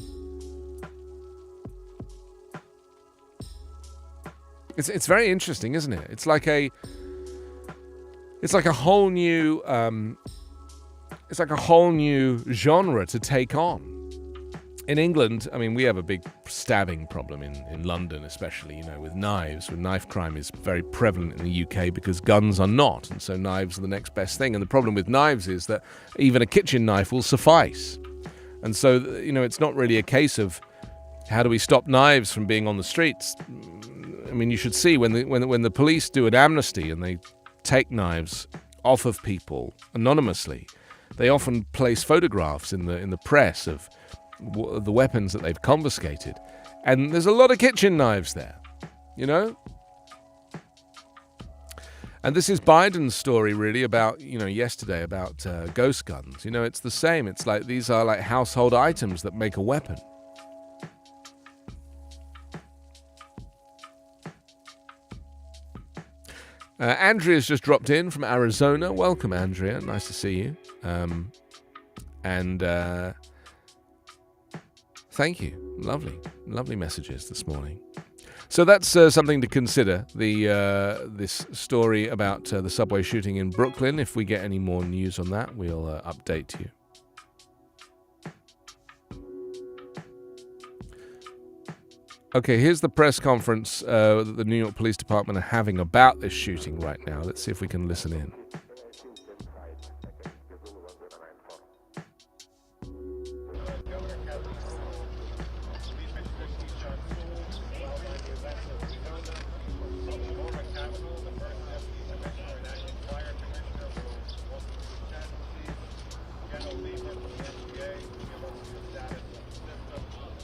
It's very interesting, isn't it? It's like a whole new genre to take on. In England, I mean, we have a big stabbing problem in London, especially, with knives. Knife crime is very prevalent in the UK because guns are not, and so knives are the next best thing. And the problem with knives is that even a kitchen knife will suffice. And so, it's not really a case of how do we stop knives from being on the streets. I mean, you should see when the police do an amnesty and they take knives off of people anonymously, they often place photographs in the press of the weapons that they've confiscated, and there's a lot of kitchen knives there, And this is Biden's story, really, about yesterday about ghost guns. It's the same. It's like these are like household items that make a weapon. Andrea's just dropped in from Arizona. Welcome, Andrea. Nice to see you. Thank you. Lovely messages this morning. So that's something to consider, this story about the subway shooting in Brooklyn. If we get any more news on that, we'll update you. Okay, here's the press conference that the New York Police Department are having about this shooting right now. Let's see if we can listen in.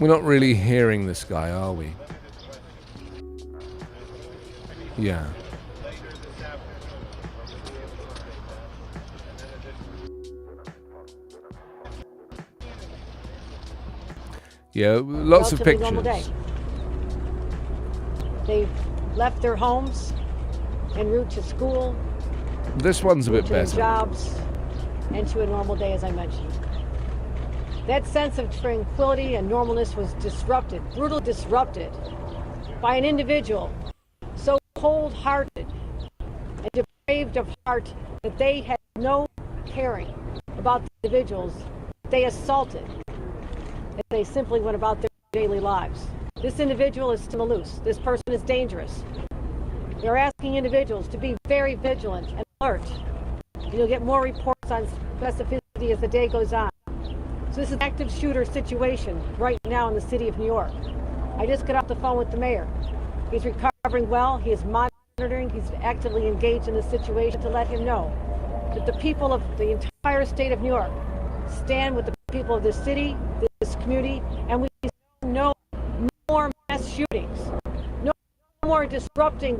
We're not really hearing this guy, are we? Yeah. Yeah, lots of pictures. Normal day. They've left their homes en route to school. This one's a bit to better. Their jobs, and to a normal day, as I mentioned. That sense of tranquility and normalness was disrupted, brutally disrupted, by an individual so cold-hearted and depraved of heart that they had no caring about the individuals they assaulted, and they simply went about their daily lives. This individual is still loose. This person is dangerous. They're asking individuals to be very vigilant and alert. You'll get more reports on specificity as the day goes on. So this is an active shooter situation right now in the city of New York. I just got off the phone with the mayor. He's recovering well. He is monitoring. He's actively engaged in this situation to let him know that the people of the entire state of New York stand with the people of this city, this community, and we no more mass shootings, no more disrupting,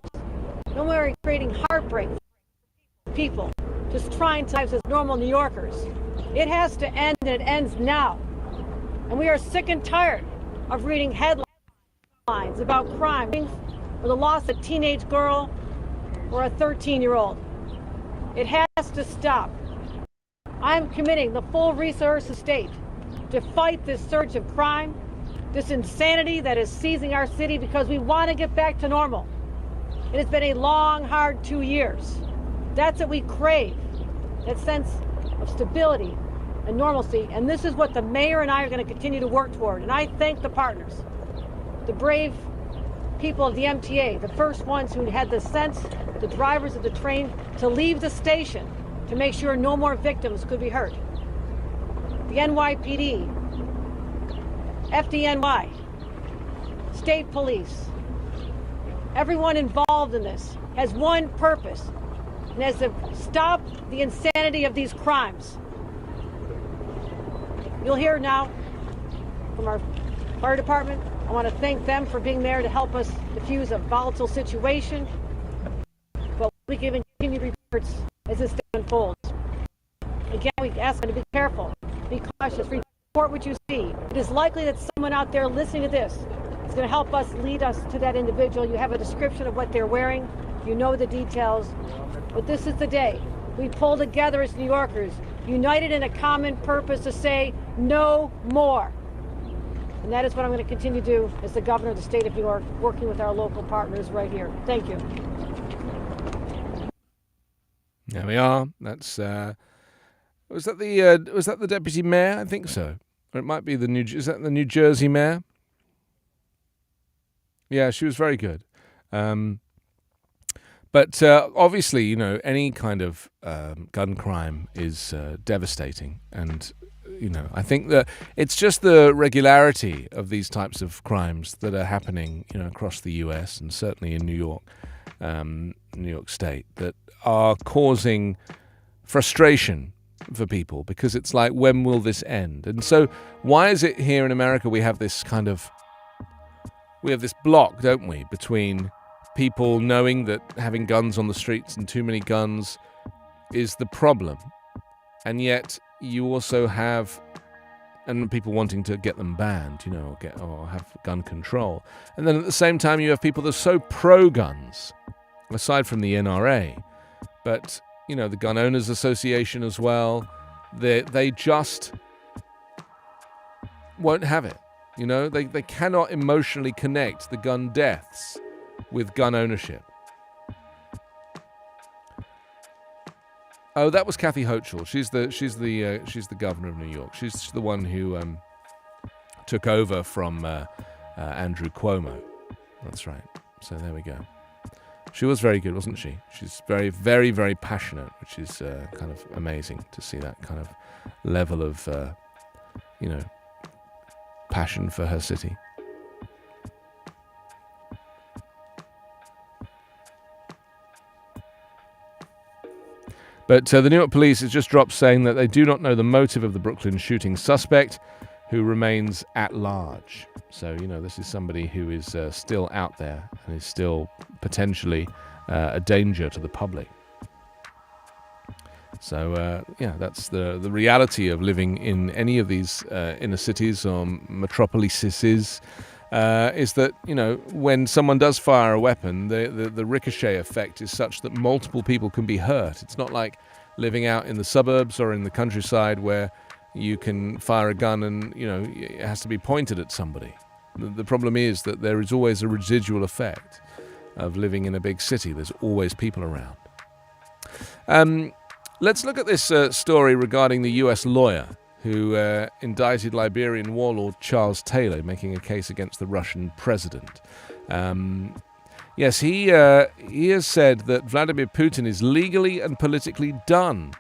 no more creating heartbreak for people, just trying to live as normal New Yorkers. It has to end, and it ends now. And we are sick and tired of reading headlines about crime or the loss of a teenage girl or a 13-year-old. It has to stop. I'm committing the full resources of the state to fight this surge of crime, this insanity that is seizing our city, because we want to get back to normal. It has been a long, hard 2 years. That's what we crave, that sense of stability and normalcy, and this is what the mayor and I are going to continue to work toward. And I thank the partners, the brave people of the MTA, the first ones who had the sense, the drivers of the train, to leave the station to make sure no more victims could be hurt. The NYPD, FDNY, state police, everyone involved in this has one purpose, and that's to stop the insanity of these crimes. You'll hear now from our fire department. I want to thank them for being there to help us diffuse a volatile situation. But we give continued reports as this unfolds. Again, we ask them to be careful, be cautious, report what you see. It is likely that someone out there listening to this is going to help us lead us to that individual. You have a description of what they're wearing. You know the details. But this is the day we pull together as New Yorkers, united in a common purpose to say no more. And that is what I'm going to continue to do as the governor of the state of New York, working with our local partners right here. Thank you. There we are. That's was that the deputy mayor? I think so. Or it might be is that the New Jersey mayor? Yeah, she was very good. But obviously, you know, any kind of gun crime is devastating. And, you know, I think that it's just the regularity of these types of crimes that are happening, you know, across the US and certainly in New York State, that are causing frustration for people, because it's like, when will this end? And so why is it here in America we have this block, don't we, between people knowing that having guns on the streets and too many guns is the problem, and yet you also have people wanting to get them banned, you know, or have gun control. And then at the same time you have people that are so pro-guns, aside from the NRA, but, you know, the Gun Owners Association as well, they just won't have it. You know, they cannot emotionally connect the gun deaths with gun ownership. Oh, that was Kathy Hochul. She's the governor of New York. She's the one who took over from Andrew Cuomo. That's right. So there we go. She was very good, wasn't she? She's very, very, very passionate, which is kind of amazing to see that kind of level of, you know, passion for her city. But the New York police has just dropped saying that they do not know the motive of the Brooklyn shooting suspect, who remains at large. So, you know, this is somebody who is still out there and is still potentially a danger to the public. So, yeah, that's the reality of living in any of these inner cities or metropolises, is that, you know, when someone does fire a weapon, the ricochet effect is such that multiple people can be hurt. It's not like living out in the suburbs or in the countryside where you can fire a gun and, you know, it has to be pointed at somebody. The problem is that there is always a residual effect of living in a big city. There's always people around. Let's look at this story regarding the US lawyer who indicted Liberian warlord Charles Taylor, making a case against the Russian president. Yes, he has said that Vladimir Putin is legally and politically done,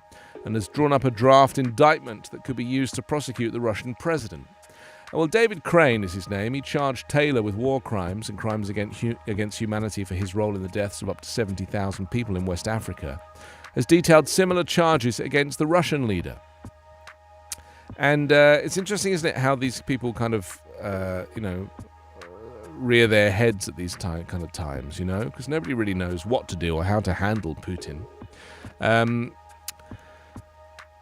and has drawn up a draft indictment that could be used to prosecute the Russian president. Well, David Crane is his name. He charged Taylor with war crimes and crimes against humanity for his role in the deaths of up to 70,000 people in West Africa, has detailed similar charges against the Russian leader. And it's interesting, isn't it, how these people kind of, you know, rear their heads at these kind of times, you know, because nobody really knows what to do or how to handle Putin.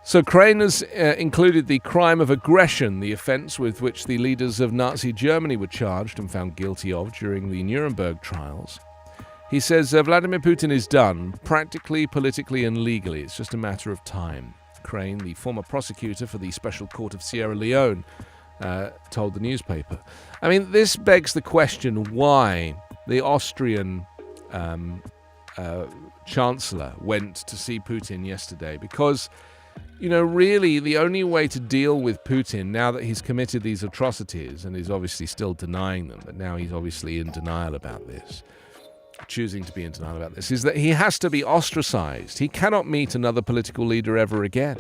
So Crane has included the crime of aggression, the offence with which the leaders of Nazi Germany were charged and found guilty of during the Nuremberg trials. He says Vladimir Putin is done, practically, politically and legally. It's just a matter of time. Crane, the former prosecutor for the Special Court of Sierra Leone, told the newspaper. I mean, this begs the question why the Austrian chancellor went to see Putin yesterday, because, you know, really the only way to deal with Putin now that he's committed these atrocities, and is obviously still denying them, but now he's obviously in denial about this, choosing to be in denial about this, is that he has to be ostracized. He cannot meet another political leader ever again.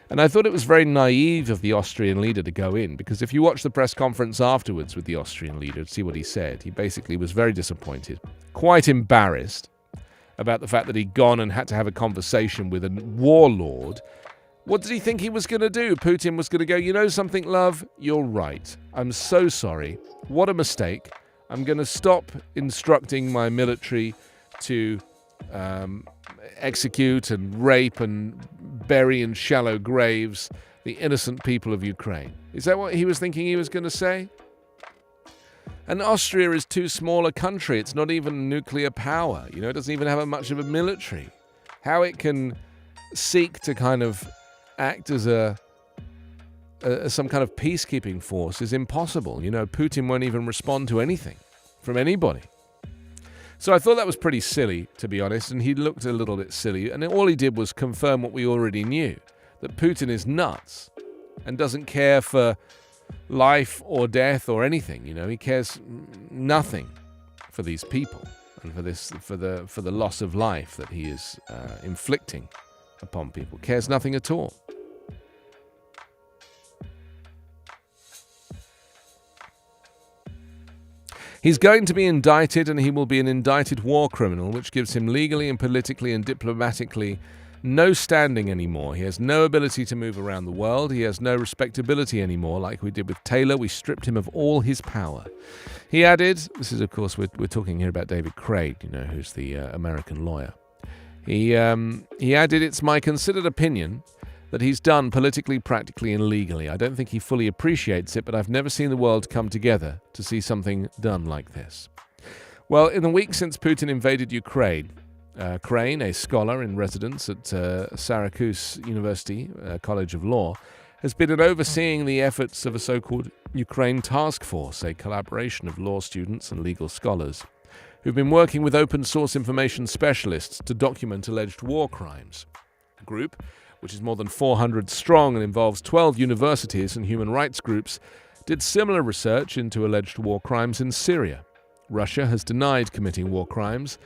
And I thought it was very naive of the Austrian leader to go in, because if you watch the press conference afterwards with the Austrian leader to see what he said, he basically was very disappointed, quite embarrassed about the fact that he'd gone and had to have a conversation with a warlord. What did he think he was going to do? Putin was going to go, you know something, love? You're right. I'm so sorry. What a mistake. I'm going to stop instructing my military to execute and rape and bury in shallow graves the innocent people of Ukraine. Is that what he was thinking he was going to say? And Austria is too small a country. It's not even a nuclear power. It doesn't even have much of a military. How it can seek to kind of act as some kind of peacekeeping force is impossible. Putin won't even respond to anything from anybody. So I thought that was pretty silly, to be honest, and he looked a little bit silly, and all he did was confirm what we already knew, that Putin is nuts and doesn't care for life or death or anything. He cares nothing for these people and for the loss of life that he is inflicting upon people. Cares nothing at all. He's going to be indicted, and he will be an indicted war criminal, which gives him legally and politically and diplomatically no standing anymore. He has no ability to move around the world. He has no respectability anymore. Like we did with Taylor, we stripped him of all his power. He added, this is, of course, we're talking here about David Craig, who's the American lawyer. He added, "It's my considered opinion that he's done politically, practically, and legally. I don't think he fully appreciates it, but I've never seen the world come together to see something done like this." Well, in the week since Putin invaded Ukraine, Crane, a scholar in residence at Syracuse University College of Law, has been overseeing the efforts of a so-called Ukraine Task Force, a collaboration of law students and legal scholars, who've been working with open-source information specialists to document alleged war crimes. The group, which is more than 400 strong and involves 12 universities and human rights groups, did similar research into alleged war crimes in Syria. Russia has denied committing war crimes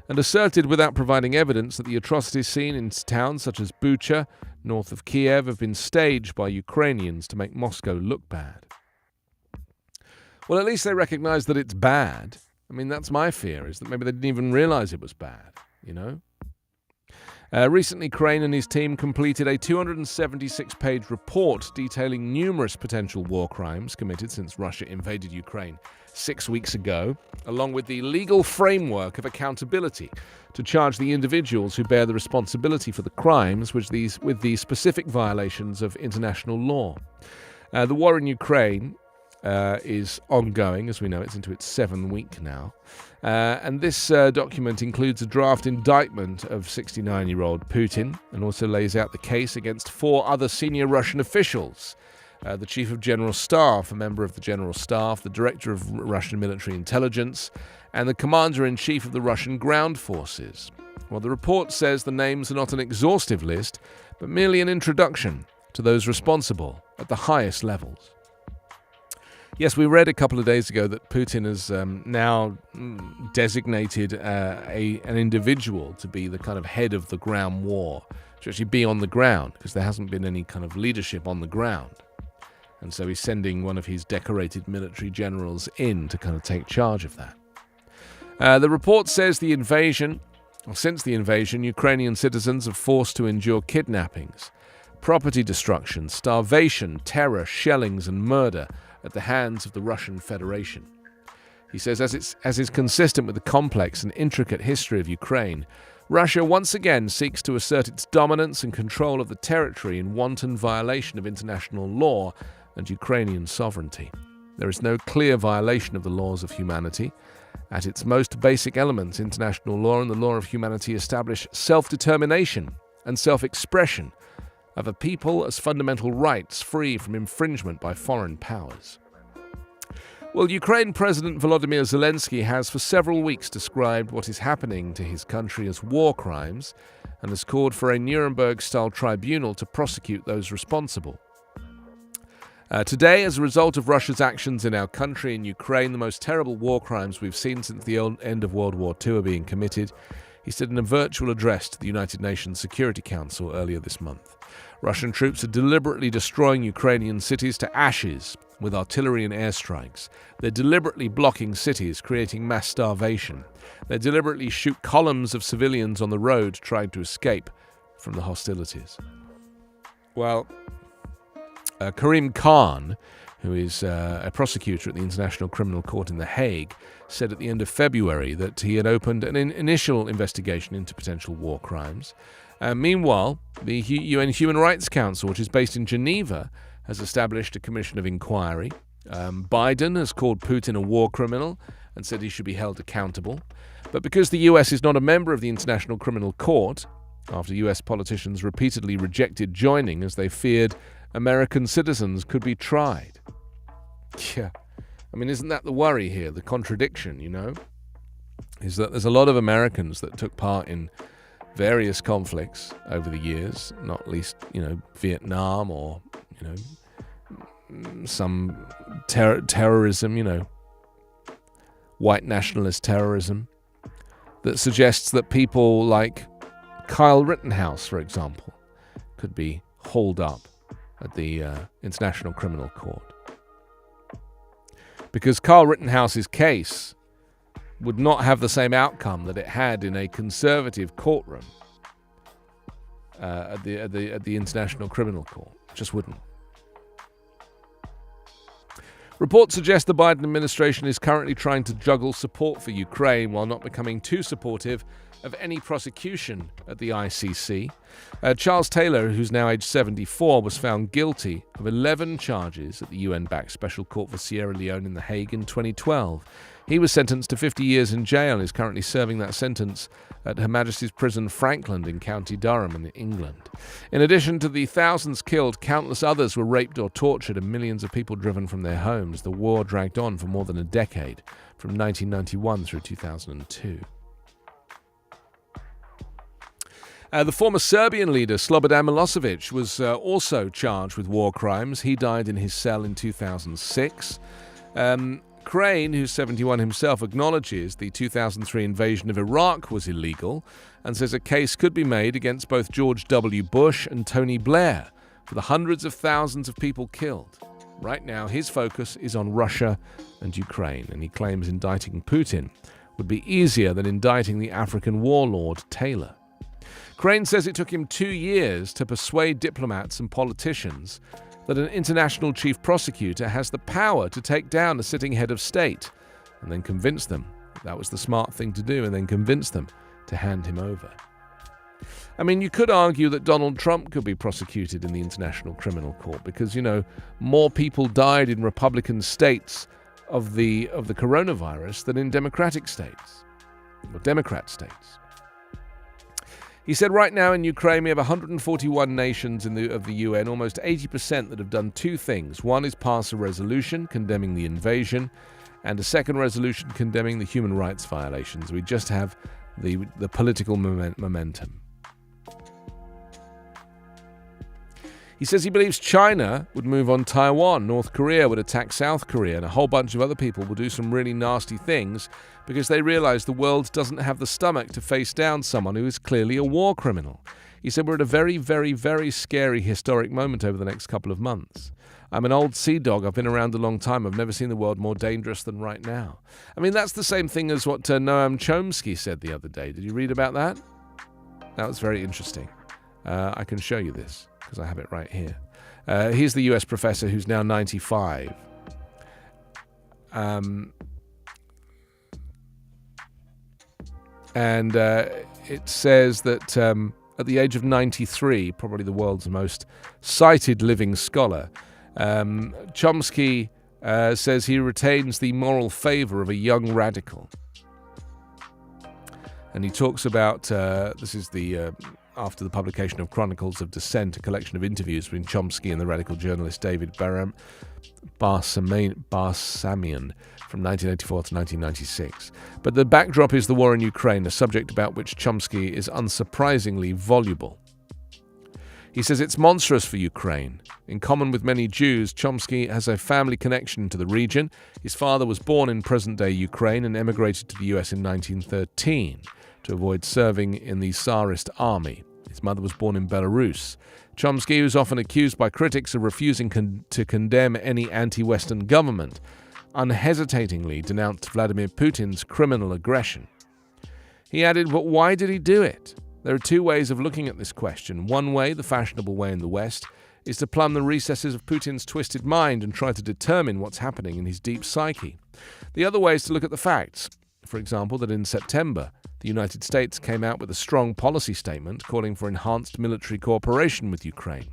and asserted without providing evidence that the atrocities seen in towns such as Bucha, north of Kiev, have been staged by Ukrainians to make Moscow look bad. Well, at least they recognize that it's bad. That's my fear, is that maybe they didn't even realize it was bad, Recently, Crane and his team completed a 276-page report detailing numerous potential war crimes committed since Russia invaded Ukraine 6 weeks ago, along with the legal framework of accountability to charge the individuals who bear the responsibility for the crimes with the specific violations of international law. The war in Ukraine is ongoing, as we know. It's into its 7th week now. And this document includes a draft indictment of 69-year-old Putin and also lays out the case against 4 other senior Russian officials. The Chief of General Staff, a member of the General Staff, the Director of Russian Military Intelligence, and the Commander-in-Chief of the Russian Ground Forces. Well, the report says the names are not an exhaustive list, but merely an introduction to those responsible at the highest levels. Yes, we read a couple of days ago that Putin has now designated an individual to be the kind of head of the ground war, to actually be on the ground, because there hasn't been any kind of leadership on the ground. And so he's sending one of his decorated military generals in to kind of take charge of that. The report says since the invasion, Ukrainian citizens are forced to endure kidnappings, property destruction, starvation, terror, shellings, and murder at the hands of the Russian Federation. He says, as is consistent with the complex and intricate history of Ukraine, Russia once again seeks to assert its dominance and control of the territory in wanton violation of international law and Ukrainian sovereignty. There is no clear violation of the laws of humanity. At its most basic elements, international law and the law of humanity establish self-determination and self-expression of a people as fundamental rights free from infringement by foreign powers. Well, Ukraine President Volodymyr Zelensky has for several weeks described what is happening to his country as war crimes and has called for a Nuremberg-style tribunal to prosecute those responsible. Today, as a result of Russia's actions in our country in Ukraine, the most terrible war crimes we've seen since the end of World War II are being committed, he said in a virtual address to the United Nations Security Council earlier this month. Russian troops are deliberately destroying Ukrainian cities to ashes with artillery and airstrikes. They're deliberately blocking cities, creating mass starvation. They deliberately shoot columns of civilians on the road trying to escape from the hostilities. Well, Karim Khan, who is a prosecutor at the International Criminal Court in The Hague, said at the end of February that he had opened an initial investigation into potential war crimes. Meanwhile, the UN Human Rights Council, which is based in Geneva, has established a commission of inquiry. Biden has called Putin a war criminal and said he should be held accountable. But because the US is not a member of the International Criminal Court, after US politicians repeatedly rejected joining as they feared American citizens could be tried. Yeah, I mean, isn't that the worry here, the contradiction, is that there's a lot of Americans that took part in various conflicts over the years, not least, Vietnam or, some terrorism, white nationalist terrorism, that suggests that people like Kyle Rittenhouse, for example, could be hauled up at the International Criminal Court. Because Kyle Rittenhouse's case would not have the same outcome that it had in a conservative courtroom at the International Criminal Court. Just wouldn't. Reports suggest the Biden administration is currently trying to juggle support for Ukraine while not becoming too supportive of any prosecution at the ICC. Charles Taylor, who's now aged 74, was found guilty of 11 charges at the UN-backed Special Court for Sierra Leone in The Hague in 2012. He was sentenced to 50 years in jail and is currently serving that sentence at Her Majesty's Prison Frankland in County Durham in England. In addition to the thousands killed, countless others were raped or tortured and millions of people driven from their homes. The war dragged on for more than a decade, from 1991 through 2002. The former Serbian leader, Slobodan Milosevic, was also charged with war crimes. He died in his cell in 2006. Crane, who's 71 himself, acknowledges the 2003 invasion of Iraq was illegal and says a case could be made against both George W. Bush and Tony Blair for the hundreds of thousands of people killed. Right now, his focus is on Russia and Ukraine, and he claims indicting Putin would be easier than indicting the African warlord Taylor. Crane says it took him 2 years to persuade diplomats and politicians that an international chief prosecutor has the power to take down a sitting head of state, and then convince them that was the smart thing to do, and then convince them to hand him over. I mean, you could argue that Donald Trump could be prosecuted in the International Criminal Court because, more people died in Republican states of the coronavirus than in Democratic states, or Democrat states. He said right now in Ukraine we have 141 nations of the UN, almost 80% that have done two things. One is pass a resolution condemning the invasion, and a second resolution condemning the human rights violations. We just have the political momentum. He says he believes China would move on Taiwan, North Korea would attack South Korea, and a whole bunch of other people will do some really nasty things because they realize the world doesn't have the stomach to face down someone who is clearly a war criminal. He said we're at a very, very, very scary historic moment over the next couple of months. I'm an old sea dog. I've been around a long time. I've never seen the world more dangerous than right now. I mean, that's the same thing as what Noam Chomsky said the other day. Did you read about that? That was very interesting. I can show you this because I have it right here. Here's the US professor who's now 95. It says that at the age of 93, probably the world's most cited living scholar, Chomsky says he retains the moral favor of a young radical. And he talks about, this is the after the publication of Chronicles of Dissent, a collection of interviews between Chomsky and the radical journalist David Barsamian from 1984 to 1996. But the backdrop is the war in Ukraine, a subject about which Chomsky is unsurprisingly voluble. He says it's monstrous for Ukraine. In common with many Jews, Chomsky has a family connection to the region. His father was born in present-day Ukraine and emigrated to the US in 1913 to avoid serving in the Tsarist army. His mother was born in Belarus. Chomsky, who's often accused by critics of refusing to condemn any anti-Western government, unhesitatingly denounced Vladimir Putin's criminal aggression. He added, but why did he do it? There are two ways of looking at this question. One way, the fashionable way in the West, is to plumb the recesses of Putin's twisted mind and try to determine what's happening in his deep psyche. The other way is to look at the facts. for example, that in September, the United States came out with a strong policy statement calling for enhanced military cooperation with Ukraine,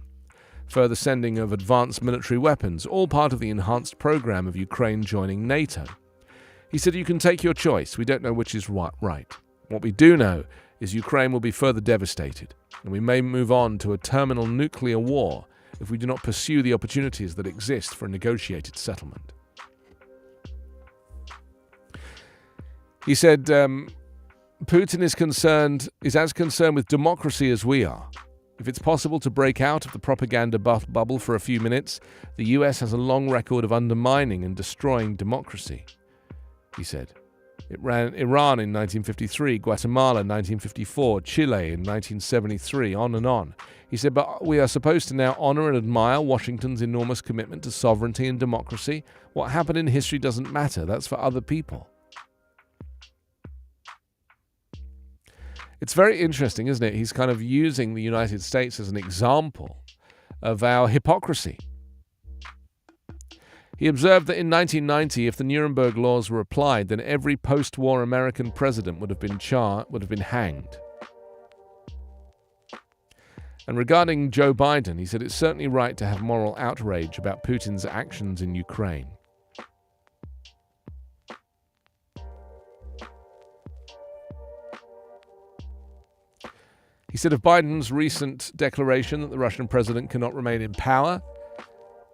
further sending of advanced military weapons, all part of the enhanced program of Ukraine joining NATO. He said, "You can take your choice. We don't know which is right. What we do know is Ukraine will be further devastated, and we may move on to a terminal nuclear war if we do not pursue the opportunities that exist for a negotiated settlement." He said, Putin is as concerned with democracy as we are. If it's possible to break out of the propaganda bubble for a few minutes, the US has a long record of undermining and destroying democracy, he said. Iran in 1953, Guatemala in 1954, Chile in 1973, on and on. He said, but we are supposed to now honor and admire Washington's enormous commitment to sovereignty and democracy. What happened in history doesn't matter. That's for other people. It's very interesting, isn't it? He's kind of using the United States as an example of our hypocrisy. He observed that in 1990, if the Nuremberg laws were applied, then every post-war American president would have been hanged. And regarding Joe Biden, he said it's certainly right to have moral outrage about Putin's actions in Ukraine. He said of Biden's recent declaration that the Russian president cannot remain in power,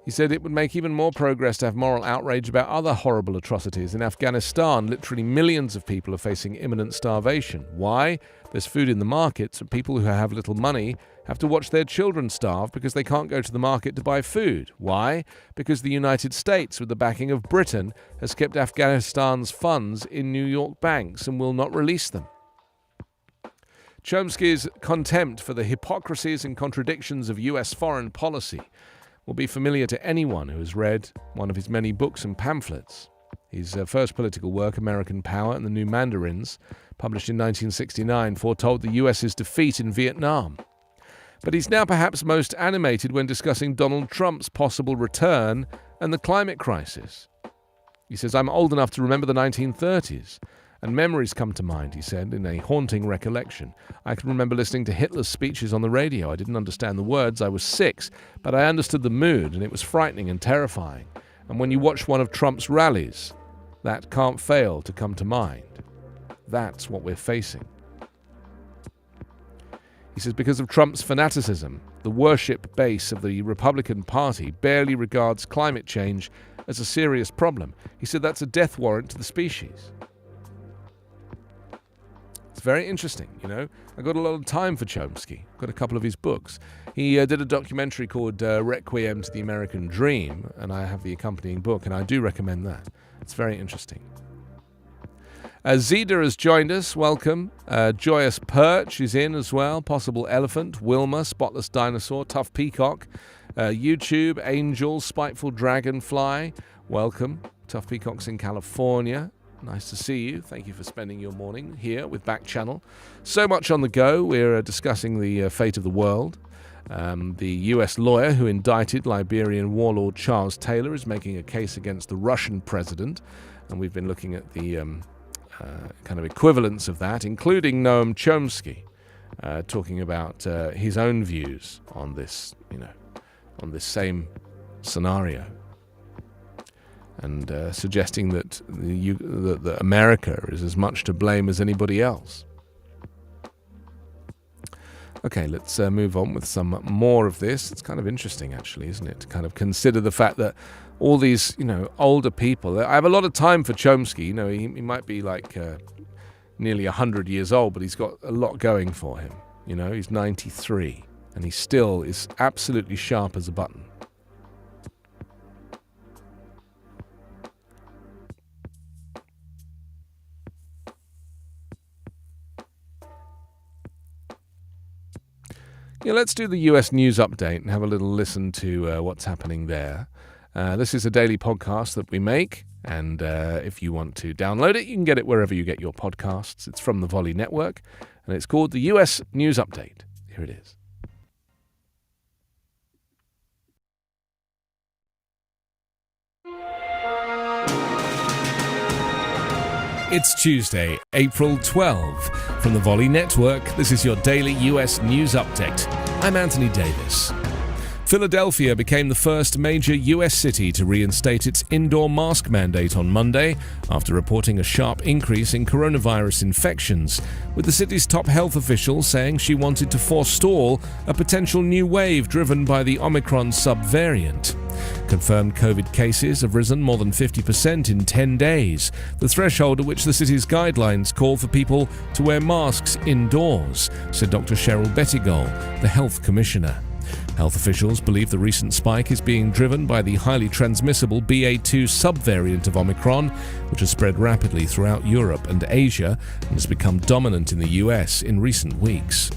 he said it would make even more progress to have moral outrage about other horrible atrocities. In Afghanistan, literally millions of people are facing imminent starvation. Why? There's food in the markets, and people who have little money have to watch their children starve because they can't go to the market to buy food. Why? Because the United States, with the backing of Britain, has kept Afghanistan's funds in New York banks and will not release them. Chomsky's contempt for the hypocrisies and contradictions of US foreign policy will be familiar to anyone who has read one of his many books and pamphlets. His first political work, American Power and the New Mandarins, published in 1969, foretold the US's defeat in Vietnam. But he's now perhaps most animated when discussing Donald Trump's possible return and the climate crisis. He says, "I'm old enough to remember the 1930s. And memories come to mind," he said, in a haunting recollection. "I can remember listening to Hitler's speeches on the radio. I didn't understand the words. I was 6, but I understood the mood, and it was frightening and terrifying. And when you watch one of Trump's rallies, that can't fail to come to mind. That's what we're facing." He says, because of Trump's fanaticism, the worship base of the Republican Party barely regards climate change as a serious problem. He said that's a death warrant to the species. It's very interesting, you know. I got a lot of time for Chomsky. Got a couple of his books. He did a documentary called Requiem to the American Dream, and I have the accompanying book, and I do recommend that. It's very interesting. Zida has joined us. Welcome. Joyous Perch is in as well. Possible Elephant, Wilma, Spotless Dinosaur, Tough Peacock, YouTube, Angel, Spiteful Dragonfly. Welcome. Tough Peacock's in California. Nice to see you. Thank you for spending your morning here with Backchannel. So much on the go. We're discussing the fate of the world. The US lawyer who indicted Liberian warlord Charles Taylor is making a case against the Russian president, and we've been looking at the kind of equivalence of that, including Noam Chomsky, talking about his own views on this, on this same scenario. And suggesting that that America is as much to blame as anybody else. Okay, let's move on with some more of this. It's kind of interesting, actually, isn't it? To kind of consider the fact that all these, older people. I have a lot of time for Chomsky. He might be like nearly 100 years old, but he's got a lot going for him. He's 93, and he still is absolutely sharp as a button. Let's do the US news update and have a little listen to what's happening there. This is a daily podcast that we make, and if you want to download it, you can get it wherever you get your podcasts. It's from the Volley Network, and it's called the US News Update. Here it is. It's Tuesday, April 12. From the Volley Network, this is your daily US news update. I'm Anthony Davis. Philadelphia became the first major US city to reinstate its indoor mask mandate on Monday after reporting a sharp increase in coronavirus infections, with the city's top health official saying she wanted to forestall a potential new wave driven by the Omicron subvariant. Confirmed COVID cases have risen more than 50% in 10 days, the threshold at which the city's guidelines call for people to wear masks indoors, said Dr. Cheryl Bettigol, the health commissioner. Health officials believe the recent spike is being driven by the highly transmissible BA.2 subvariant of Omicron, which has spread rapidly throughout Europe and Asia and has become dominant in the US in recent weeks.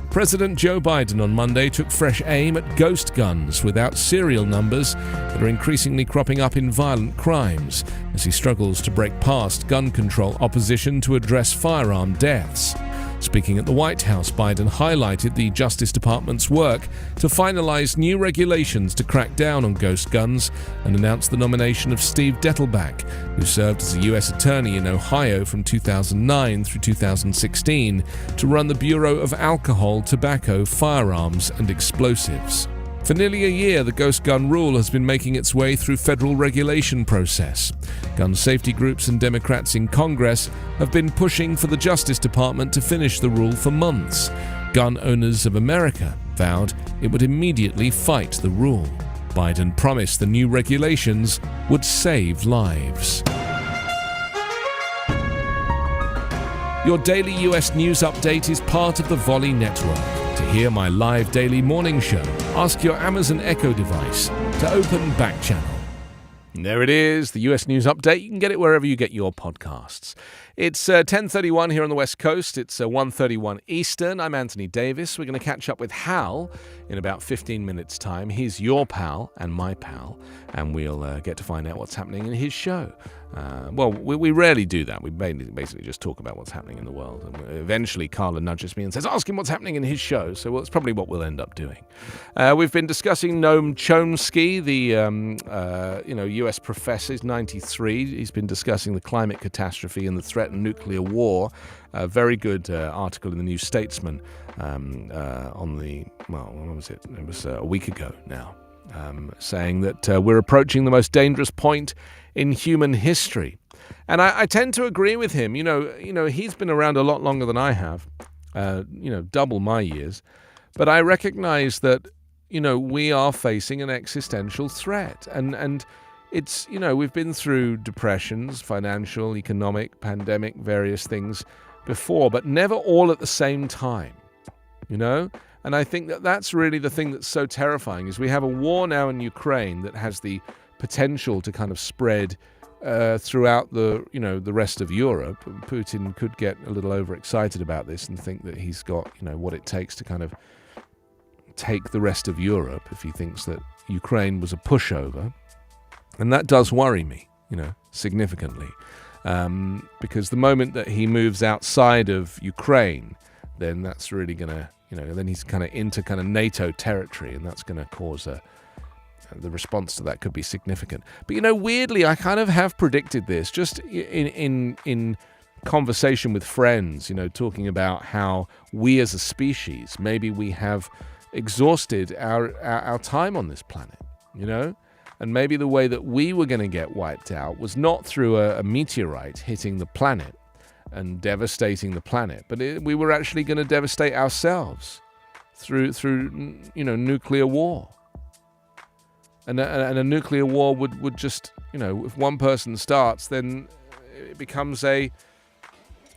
President Joe Biden on Monday took fresh aim at ghost guns without serial numbers that are increasingly cropping up in violent crimes as he struggles to break past gun control opposition to address firearm deaths. Speaking at the White House, Biden highlighted the Justice Department's work to finalize new regulations to crack down on ghost guns and announced the nomination of Steve Dettelbach, who served as a U.S. attorney in Ohio from 2009 through 2016, to run the Bureau of Alcohol, Tobacco, Firearms, and Explosives. For nearly a year, the ghost gun rule has been making its way through federal regulation process. Gun safety groups and Democrats in Congress have been pushing for the Justice Department to finish the rule for months. Gun Owners of America vowed it would immediately fight the rule. Biden promised the new regulations would save lives. Your daily US news update is part of the Volley Network. To hear my live daily morning show, ask your Amazon Echo device to open Backchannel. There it is, the US News Update. You can get it wherever you get your podcasts. It's 10:31 here on the West Coast. It's 1:31 Eastern. I'm Anthony Davis. We're going to catch up with Hal in about 15 minutes' time. He's your pal and my pal, and we'll get to find out what's happening in his show. We rarely do that. We basically just talk about what's happening in the world. And eventually, Carla nudges me and says, ask him what's happening in his show. So it's probably what we'll end up doing. We've been discussing Noam Chomsky, the US professor. He's 93. He's been discussing the climate catastrophe and the threat of nuclear war. A very good article in the New Statesman when was it? It was a week ago now, saying that we're approaching the most dangerous point in human history. And I tend to agree with him. You know, he's been around a lot longer than I have, double my years. But I recognize that, we are facing an existential threat. And it's, we've been through depressions, financial, economic, pandemic, various things before, but never all at the same time, And I think that that's really the thing that's so terrifying, is we have a war now in Ukraine that has the potential to kind of spread throughout the rest of Europe. Putin could get a little overexcited about this and think that he's got what it takes to kind of take the rest of Europe if he thinks that Ukraine was a pushover, and that does worry me significantly, because the moment that he moves outside of Ukraine, then that's really gonna then he's kind of into kind of NATO territory, and that's going to cause the response to that could be significant. But weirdly, I kind of have predicted this just in conversation with friends, talking about how we as a species, maybe we have exhausted our time on this planet, and maybe the way that we were going to get wiped out was not through a meteorite hitting the planet and devastating the planet, but we were actually going to devastate ourselves through nuclear war. And a nuclear war would just, if one person starts, then it becomes I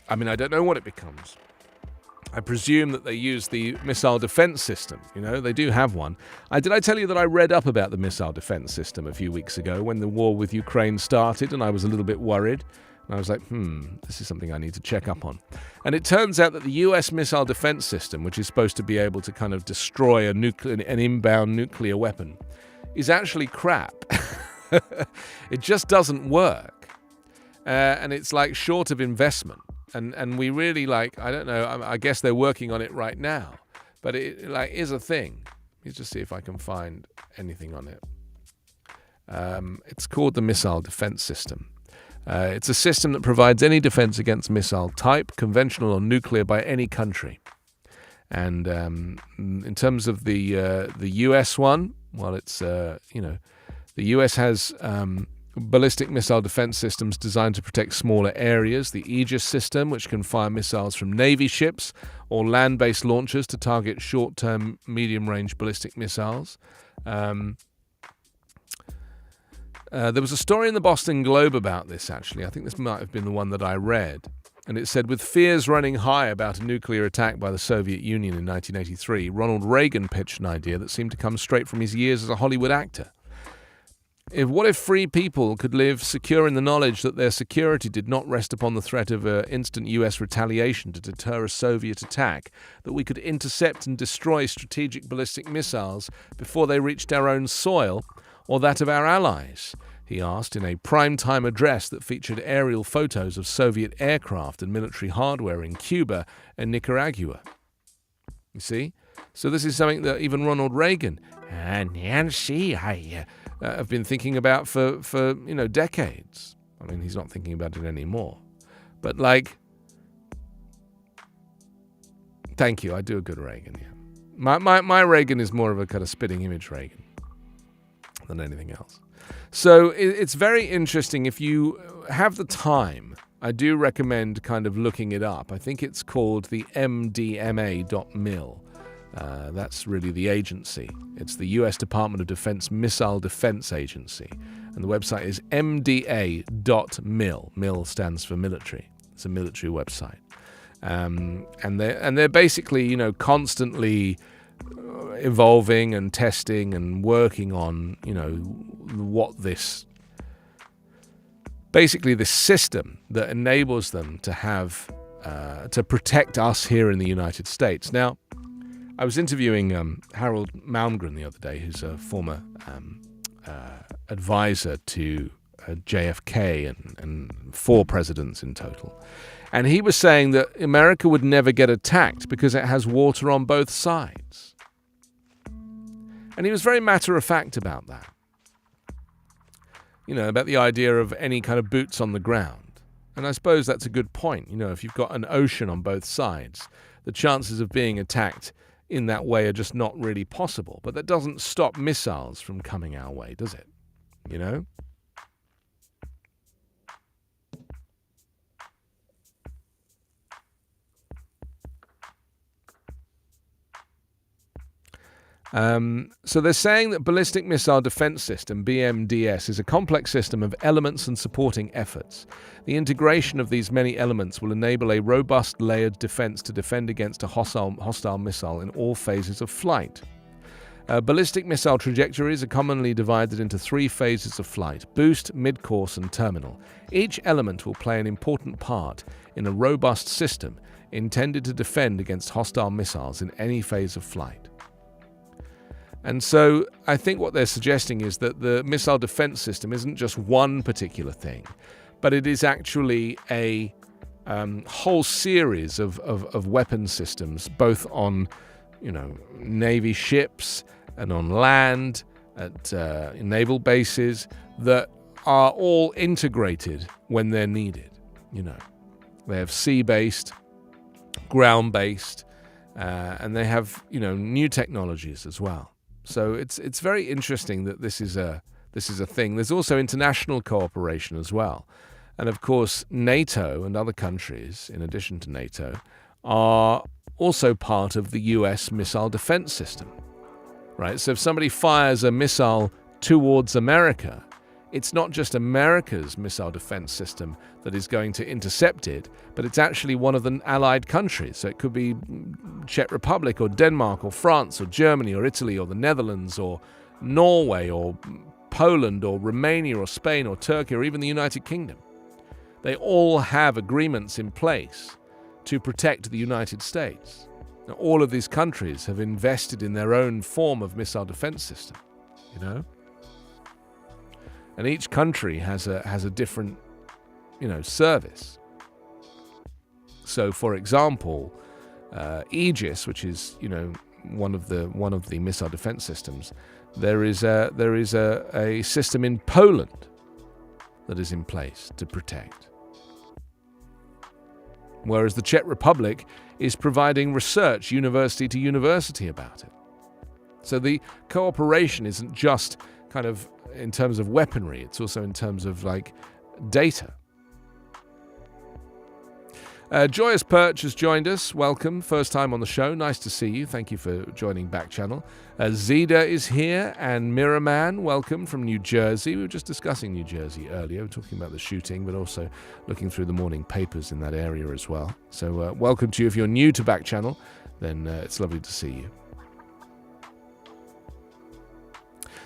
don't know what it becomes. I presume that they use the missile defense system. They do have one. Did I tell you that I read up about the missile defense system a few weeks ago when the war with Ukraine started, and I was a little bit worried. And I was like, this is something I need to check up on. And it turns out that the US missile defense system, which is supposed to be able to kind of destroy an inbound nuclear weapon, is actually crap. It just doesn't work. And it's short of investment. And we really I don't know, I guess they're working on it right now. But it is a thing. Let's just see if I can find anything on it. It's called the missile defense system. It's a system that provides any defense against missile type, conventional or nuclear, by any country. And in terms of the U.S. one, well, it's the U.S. has ballistic missile defense systems designed to protect smaller areas. The Aegis system, which can fire missiles from Navy ships or land-based launchers to target short-term, medium-range ballistic missiles. There was a story in the Boston Globe about this, actually. I think this might have been the one that I read. And it said, with fears running high about a nuclear attack by the Soviet Union in 1983, Ronald Reagan pitched an idea that seemed to come straight from his years as a Hollywood actor. What if free people could live secure in the knowledge that their security did not rest upon the threat of instant US retaliation to deter a Soviet attack, that we could intercept and destroy strategic ballistic missiles before they reached our own soil or that of our allies? He asked in a primetime address that featured aerial photos of Soviet aircraft and military hardware in Cuba and Nicaragua. You see? So this is something that even Ronald Reagan and Nancy have been thinking about for decades. I mean, he's not thinking about it anymore. But thank you, I do a good Reagan, yeah. My Reagan is more of a kind of spitting image Reagan than anything else. So it's very interesting. If you have the time, I do recommend kind of looking it up. I think it's called the MDMA.mil. That's really the agency. It's the U.S. Department of Defense Missile Defense Agency. And the website is MDA.mil. MIL stands for military. It's a military website. And they're basically, constantly evolving and testing and working on, what this system that enables them to have to protect us here in the United States. Now, I was interviewing Harold Malmgren the other day, who's a former advisor to JFK and 4 presidents in total. And he was saying that America would never get attacked because it has water on both sides. And he was very matter-of-fact about that. About the idea of any kind of boots on the ground. And I suppose that's a good point. If you've got an ocean on both sides, the chances of being attacked in that way are just not really possible. But that doesn't stop missiles from coming our way, does it? So they're saying that Ballistic Missile Defense System, BMDS, is a complex system of elements and supporting efforts. The integration of these many elements will enable a robust layered defense to defend against a hostile missile in all phases of flight. Ballistic missile trajectories are commonly divided into 3 phases of flight: boost, mid-course, and terminal. Each element will play an important part in a robust system intended to defend against hostile missiles in any phase of flight. And so I think what they're suggesting is that the missile defense system isn't just one particular thing, but it is actually a whole series of weapon systems, both on, Navy ships and on land, at naval bases, that are all integrated when they're needed. They have sea-based, ground-based, and they have, new technologies as well. So it's very interesting that this is a thing. There's also international cooperation as well. And of course, NATO and other countries, in addition to NATO, are also part of the US missile defense system. Right? So if somebody fires a missile towards America, it's not just America's missile defense system that is going to intercept it, but it's actually one of the allied countries. So it could be Czech Republic or Denmark or France or Germany or Italy or the Netherlands or Norway or Poland or Romania or Spain or Turkey or even the United Kingdom. They all have agreements in place to protect the United States. Now, all of these countries have invested in their own form of missile defense system, And each country has a different, service. So, for example, Aegis, which is, one of the missile defense systems, there is a system in Poland that is in place to protect. Whereas the Czech Republic is providing research university to university about it. So the cooperation isn't just kind of in terms of weaponry, it's also in terms of like data. Joyous Perch has joined us. Welcome. First time on the show. Nice to see you. Thank you for joining Backchannel. Zida is here, and Miraman, welcome from New Jersey. We were just discussing New Jersey earlier. We were talking about the shooting, but also looking through the morning papers in that area as well. So welcome to you. If you're new to Backchannel, then it's lovely to see you.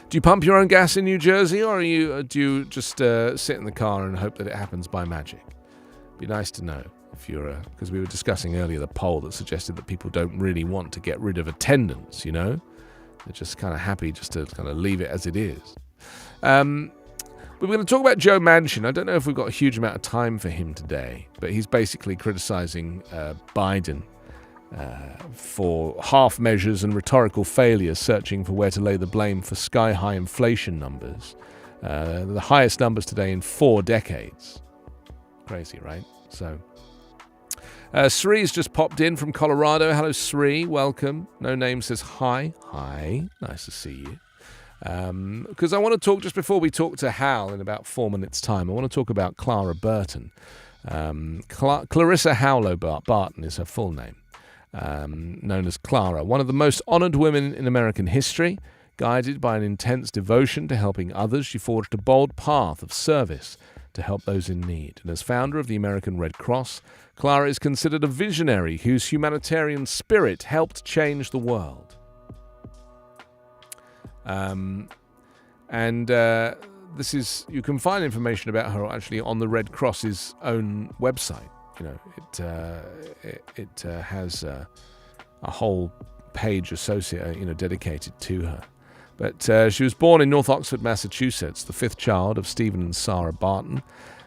Do you pump your own gas in New Jersey, or do you just sit in the car and hope that it happens by magic? Be nice to know. If you're, because we were discussing earlier the poll that suggested that people don't really want to get rid of attendance, you know? They're just kind of happy just to kind of leave it as it is. We're going to talk about Joe Manchin. I don't know if we've got a huge amount of time for him today, but he's basically criticizing Biden for half measures and rhetorical failures, searching for where to lay the blame for sky-high inflation numbers. The highest numbers today in 4 decades. Crazy, right? So... Sri's just popped in from Colorado. Hello, Sri. Welcome. No Name says hi. Hi. Nice to see you. Because I want to talk, just before we talk to Hal in about 4 minutes' time, I want to talk about Clara Burton. Clarissa Howlow Barton is her full name, known as Clara. One of the most honored women in American history. Guided by an intense devotion to helping others, she forged a bold path of service to help those in need. And as founder of the American Red Cross, Clara is considered a visionary whose humanitarian spirit helped change the world. This is, you can find information about her actually on the Red Cross's own website. You know, it has a whole page dedicated to her. But she was born in North Oxford, Massachusetts, the 5th child of Stephen and Sarah Barton.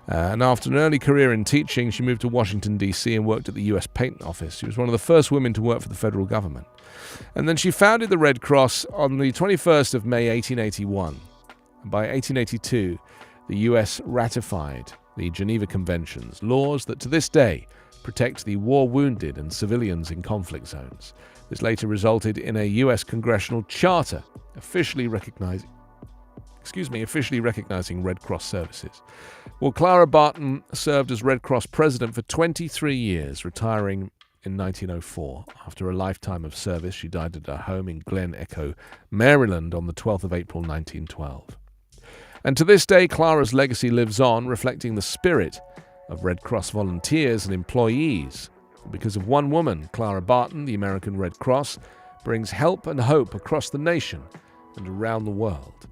And after an early career in teaching, she moved to Washington, D.C. and worked at the U.S. Patent Office. She was one of the first women to work for the federal government. And then she founded the Red Cross on the 21st of May, 1881. And by 1882, the U.S. ratified the Geneva Conventions, laws that to this day protect the war-wounded and civilians in conflict zones. This later resulted in a U.S. congressional charter officially recognizing Red Cross services. Well, Clara Barton served as Red Cross president for 23 years, retiring in 1904. After a lifetime of service, she died at her home in Glen Echo, Maryland on the 12th of April, 1912. And to this day, Clara's legacy lives on, reflecting the spirit of Red Cross volunteers and employees. Because of one woman, Clara Barton, the American Red Cross, brings help and hope across the nation and around the world.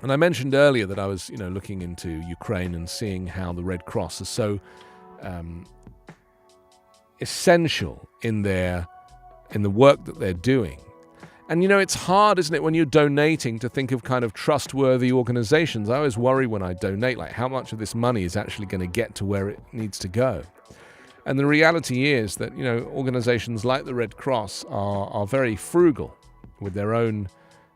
And I mentioned earlier that I was, looking into Ukraine and seeing how the Red Cross is so essential in the work that they're doing. And, it's hard, isn't it, when you're donating to think of kind of trustworthy organizations. I always worry when I donate, like how much of this money is actually going to get to where it needs to go. And the reality is that, organizations like the Red Cross are very frugal with their own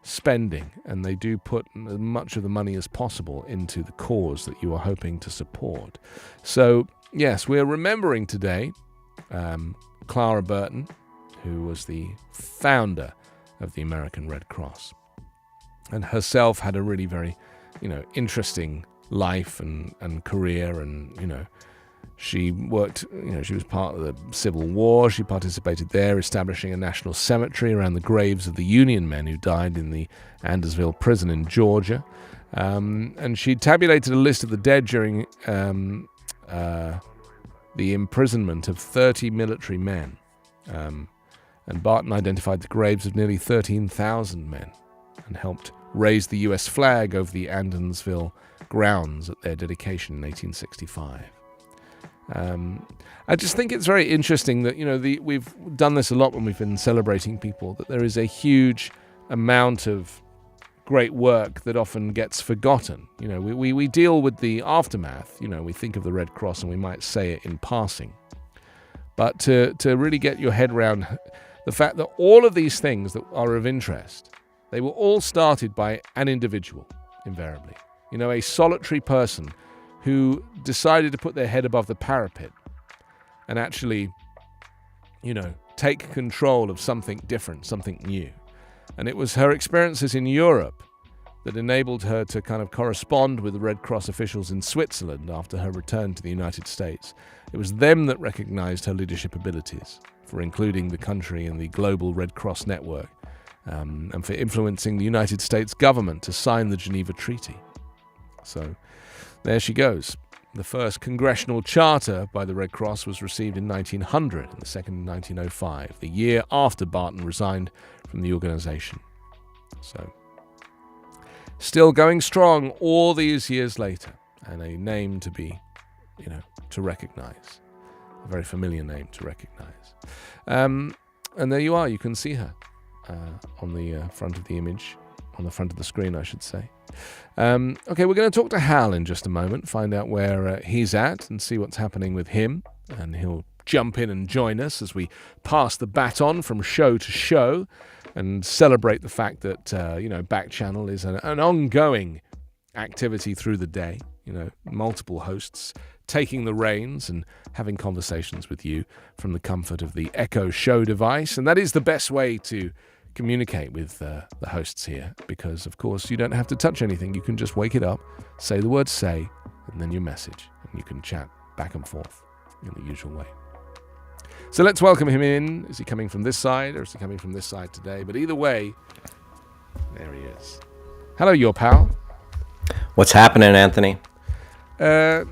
spending, and they do put as much of the money as possible into the cause that you are hoping to support. So, yes, we're remembering today Clara Burton, who was the founder of the American Red Cross, and herself had a really very, interesting life and career, and, she worked, she was part of the Civil War. She participated there, establishing a national cemetery around the graves of the Union men who died in the Andersville prison in Georgia. And she tabulated a list of the dead during the imprisonment of 30 military men. And Barton identified the graves of nearly 13,000 men and helped raise the U.S. flag over the Andersville grounds at their dedication in 1865. I just think it's very interesting that, we've done this a lot when we've been celebrating people, that there is a huge amount of great work that often gets forgotten. We deal with the aftermath. We think of the Red Cross and we might say it in passing. But to really get your head around the fact that all of these things that are of interest, they were all started by an individual, invariably. A solitary person who decided to put their head above the parapet and actually, take control of something different, something new. And it was her experiences in Europe that enabled her to kind of correspond with the Red Cross officials in Switzerland after her return to the United States. It was them that recognized her leadership abilities for including the country in the global Red Cross network, and for influencing the United States government to sign the Geneva Treaty. So there she goes. The first congressional charter by the Red Cross was received in 1900 and the second in 1905, the year after Barton resigned from the organization. So still going strong all these years later, and a name to be, to recognize. A very familiar name to recognize. And there you are. You can see her on the front of the image, on the front of the screen, I should say. Okay, we're going to talk to Hal in just a moment, find out where he's at and see what's happening with him. And he'll jump in and join us as we pass the baton from show to show and celebrate the fact that, Backchannel is an ongoing activity through the day. Multiple hosts taking the reins and having conversations with you from the comfort of the Echo Show device. And that is the best way to communicate with the hosts here, because, of course, you don't have to touch anything. You can just wake it up, say the word say, and then your message. And you can chat back and forth in the usual way. So let's welcome him in. Is he coming from this side or is he coming from this side today? But either way, there he is. Hello, your pal. What's happening, Anthony? We're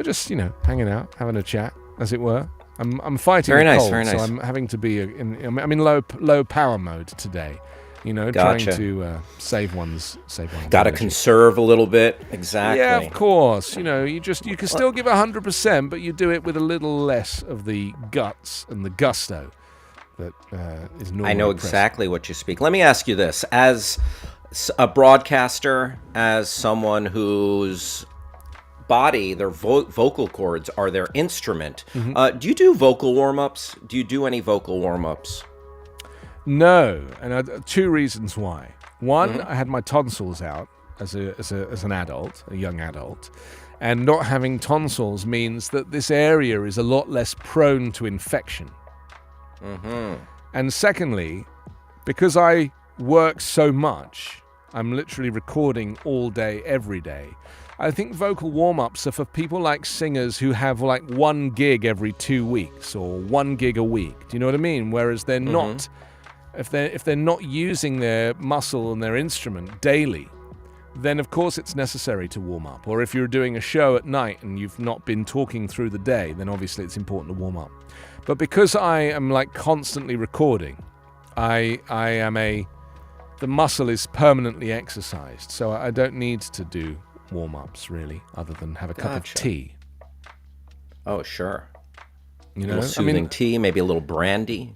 just, hanging out, having a chat, as it were. I'm fighting very a nice, cold, very nice. So I'm having to be I'm in low power mode today. Gotcha. Trying to save one's Got to energy. conserve a little bit. Exactly. Yeah, of course. You can still give 100%, but you do it with a little less of the guts and the gusto that is normally I know present. exactly what you speak. Let me ask you this: as a broadcaster, as someone whose body, their vocal cords are their instrument, do you do vocal warm-ups? Do you do any vocal warm-ups? No, and two reasons why. One, I had my tonsils out as an adult, a young adult, and not having tonsils means that this area is a lot less prone to infection. And secondly, because I work so much, I'm literally recording all day, every day. I think vocal warm-ups are for people like singers who have like 1 gig every 2 weeks or 1 gig a week. Do you know what I mean? Whereas they're not, if they're not using their muscle and their instrument daily, then of course it's necessary to warm up. Or if you're doing a show at night and you've not been talking through the day, then obviously it's important to warm up. But because I am like constantly recording, the muscle is permanently exercised, so I don't need to do warm-ups really, other than have a cup of tea. Oh, sure. A little soothing tea, maybe a little brandy.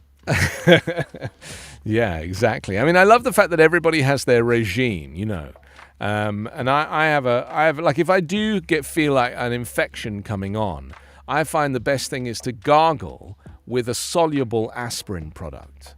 Yeah, exactly. I love the fact that everybody has their regime, and I have like, if I do feel like an infection coming on, I find the best thing is to gargle with a soluble aspirin product.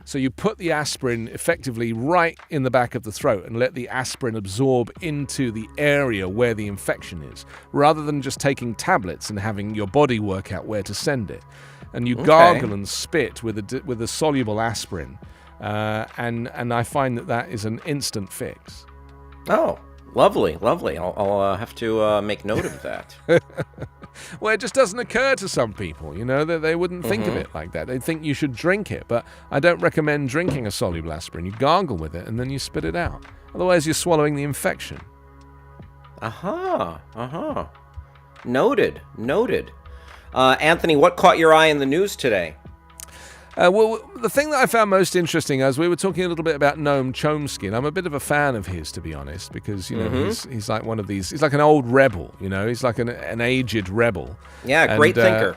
So you put the aspirin effectively right in the back of the throat and let the aspirin absorb into the area where the infection is, rather than just taking tablets and having your body work out where to send it. And you gargle and spit with a soluble aspirin, and I find that is an instant fix. Oh, lovely. I'll have to make note of that. Well, it just doesn't occur to some people, that they wouldn't think of it like that. They'd think you should drink it, but I don't recommend drinking a soluble aspirin. You gargle with it and then you spit it out. Otherwise, you're swallowing the infection. Noted. Anthony, what caught your eye in the news today? Well, the thing that I found most interesting, as we were talking a little bit about Noam Chomsky, and I'm a bit of a fan of his, to be honest, because, he's like one of these, he's like an old rebel, he's like an aged rebel. Yeah, great thinker.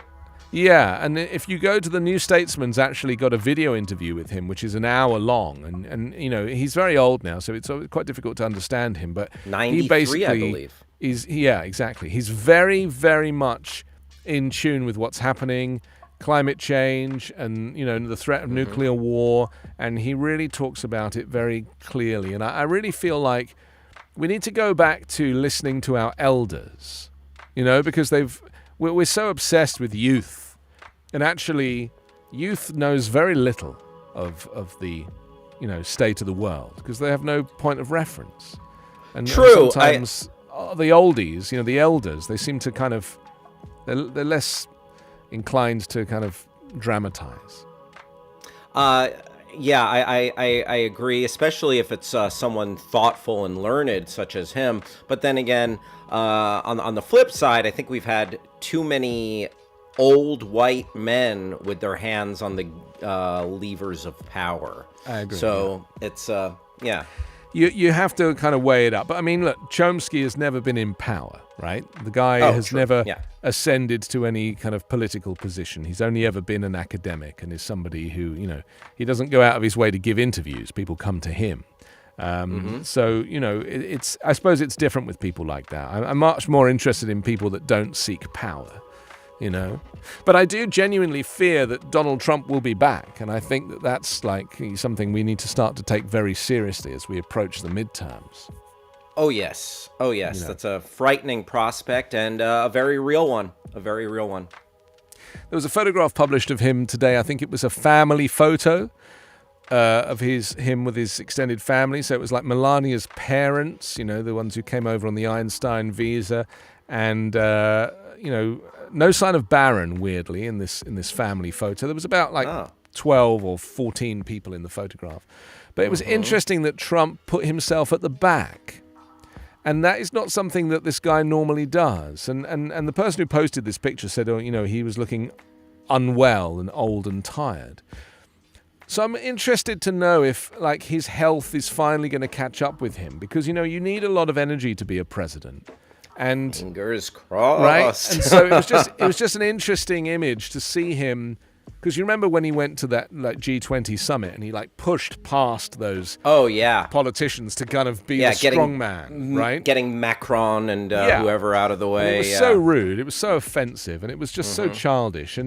Yeah, and if you go to the New Statesman's actually got a video interview with him, which is an hour long, and he's very old now, so it's quite difficult to understand him, but 93, he basically, I believe. Yeah, exactly. He's very, very much in tune with what's happening, climate change and, the threat of nuclear war, and he really talks about it very clearly. And I really feel like we need to go back to listening to our elders, because we're so obsessed with youth, and actually youth knows very little of the state of the world because they have no point of reference. And True. Sometimes the oldies, the elders, they seem to kind of they're less inclined to kind of dramatize. Yeah, I agree, especially if it's someone thoughtful and learned such as him. But then again, on the flip side, I think we've had too many old white men with their hands on the levers of power. I agree. So it's yeah. You have to kind of weigh it up. But I mean, look, Chomsky has never been in power, right? The guy has never ascended to any kind of political position. He's only ever been an academic and is somebody who, he doesn't go out of his way to give interviews. People come to him. So, I suppose it's different with people like that. I'm much more interested in people that don't seek power. But I do genuinely fear that Donald Trump will be back, and I think that that's like something we need to start to take very seriously as we approach the midterms. Oh yes, that's a frightening prospect and a very real one. There was a photograph published of him today. I think it was a family photo of him with his extended family. So it was like Melania's parents, the ones who came over on the Einstein visa, and no sign of Barron, weirdly, in this family photo. There was about 12 or 14 people in the photograph. But it was interesting that Trump put himself at the back. And that is not something that this guy normally does. And the person who posted this picture said, he was looking unwell and old and tired. So I'm interested to know if, his health is finally going to catch up with him. Because, you need a lot of energy to be a president. And fingers crossed. Right? And so it was just an interesting image to see him, because you remember when he went to that G20 summit and he pushed past those politicians to kind of be a strong man, right? Getting Macron and whoever out of the way. And it was so rude. It was so offensive, and it was just so childish.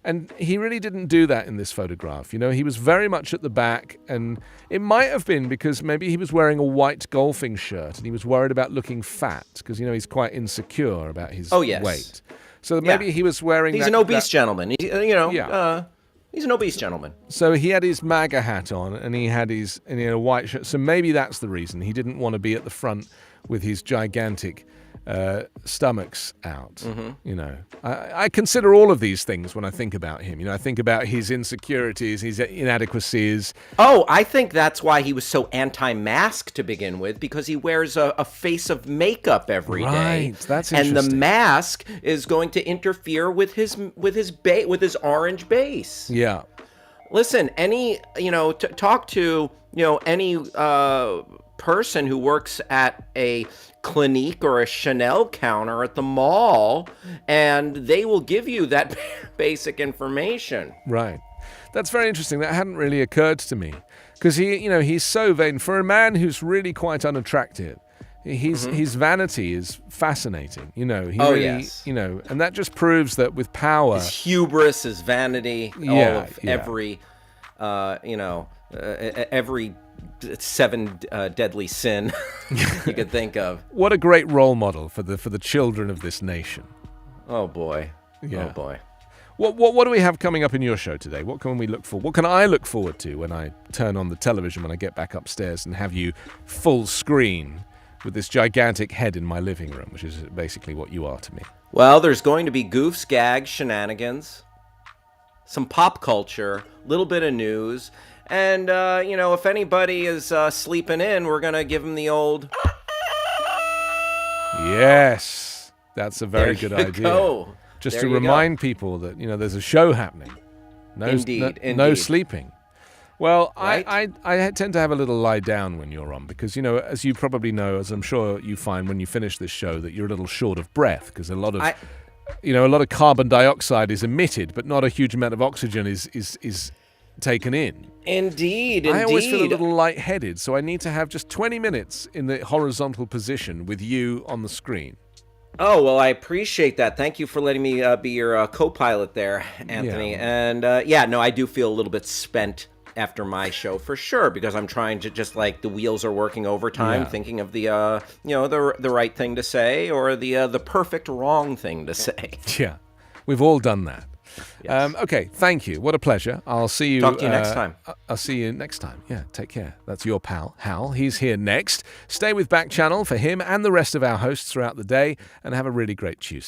And he really didn't do that in this photograph. He was very much at the back, and it might have been because maybe he was wearing a white golfing shirt and he was worried about looking fat because, he's quite insecure about his weight. So maybe he was wearing He's an obese gentleman. He's an obese gentleman. So he had his MAGA hat on and he had a white shirt. So maybe that's the reason. He didn't want to be at the front with his gigantic stomachs out. I consider all of these things when I think about him. I think about his insecurities, his inadequacies. Oh, I think that's why he was so anti-mask to begin with, because he wears a face of makeup every day. Right, that's interesting. And the mask is going to interfere with his orange base. Yeah. Listen, talk to any person who works at a Clinique or a Chanel counter at the mall, and they will give you that basic information. Right. That's very interesting. That hadn't really occurred to me, because he's so vain. For a man who's really quite unattractive, his vanity is fascinating. And that just proves that with power, his hubris, his vanity, every every 7 deadly sin you could think of. What a great role model for the children of this nation. Oh boy. Yeah. Oh boy. What do we have coming up in your show today? What can we look for? What can I look forward to when I turn on the television when I get back upstairs and have you full screen with this gigantic head in my living room, which is basically what you are to me? Well, there's going to be goofs, gags, shenanigans, some pop culture, a little bit of news. And, if anybody is sleeping in, we're going to give them the old... Yes, that's a very good idea. Go. Just to remind people that, there's a show happening. Indeed. No sleeping. Well, Right? I tend to have a little lie down when you're on because, as you probably know, as I'm sure you find when you finish this show, that you're a little short of breath because a lot of carbon dioxide is emitted, but not a huge amount of oxygen is taken in. Indeed. I always feel a little lightheaded, so I need to have just 20 minutes in the horizontal position with you on the screen. Oh, well, I appreciate that. Thank you for letting me be your co-pilot there, Anthony. Yeah. And, I do feel a little bit spent after my show for sure, because I'm trying to just like the wheels are working overtime, Yeah. thinking of the the right thing to say or the perfect wrong thing to say. Yeah, we've all done that. Yes. Okay, thank you. What a pleasure. I'll see you. Talk to you next time. I'll see you next time. Yeah, take care. That's your pal, Hal. He's here next. Stay with Backchannel for him and the rest of our hosts throughout the day, and have a really great Tuesday.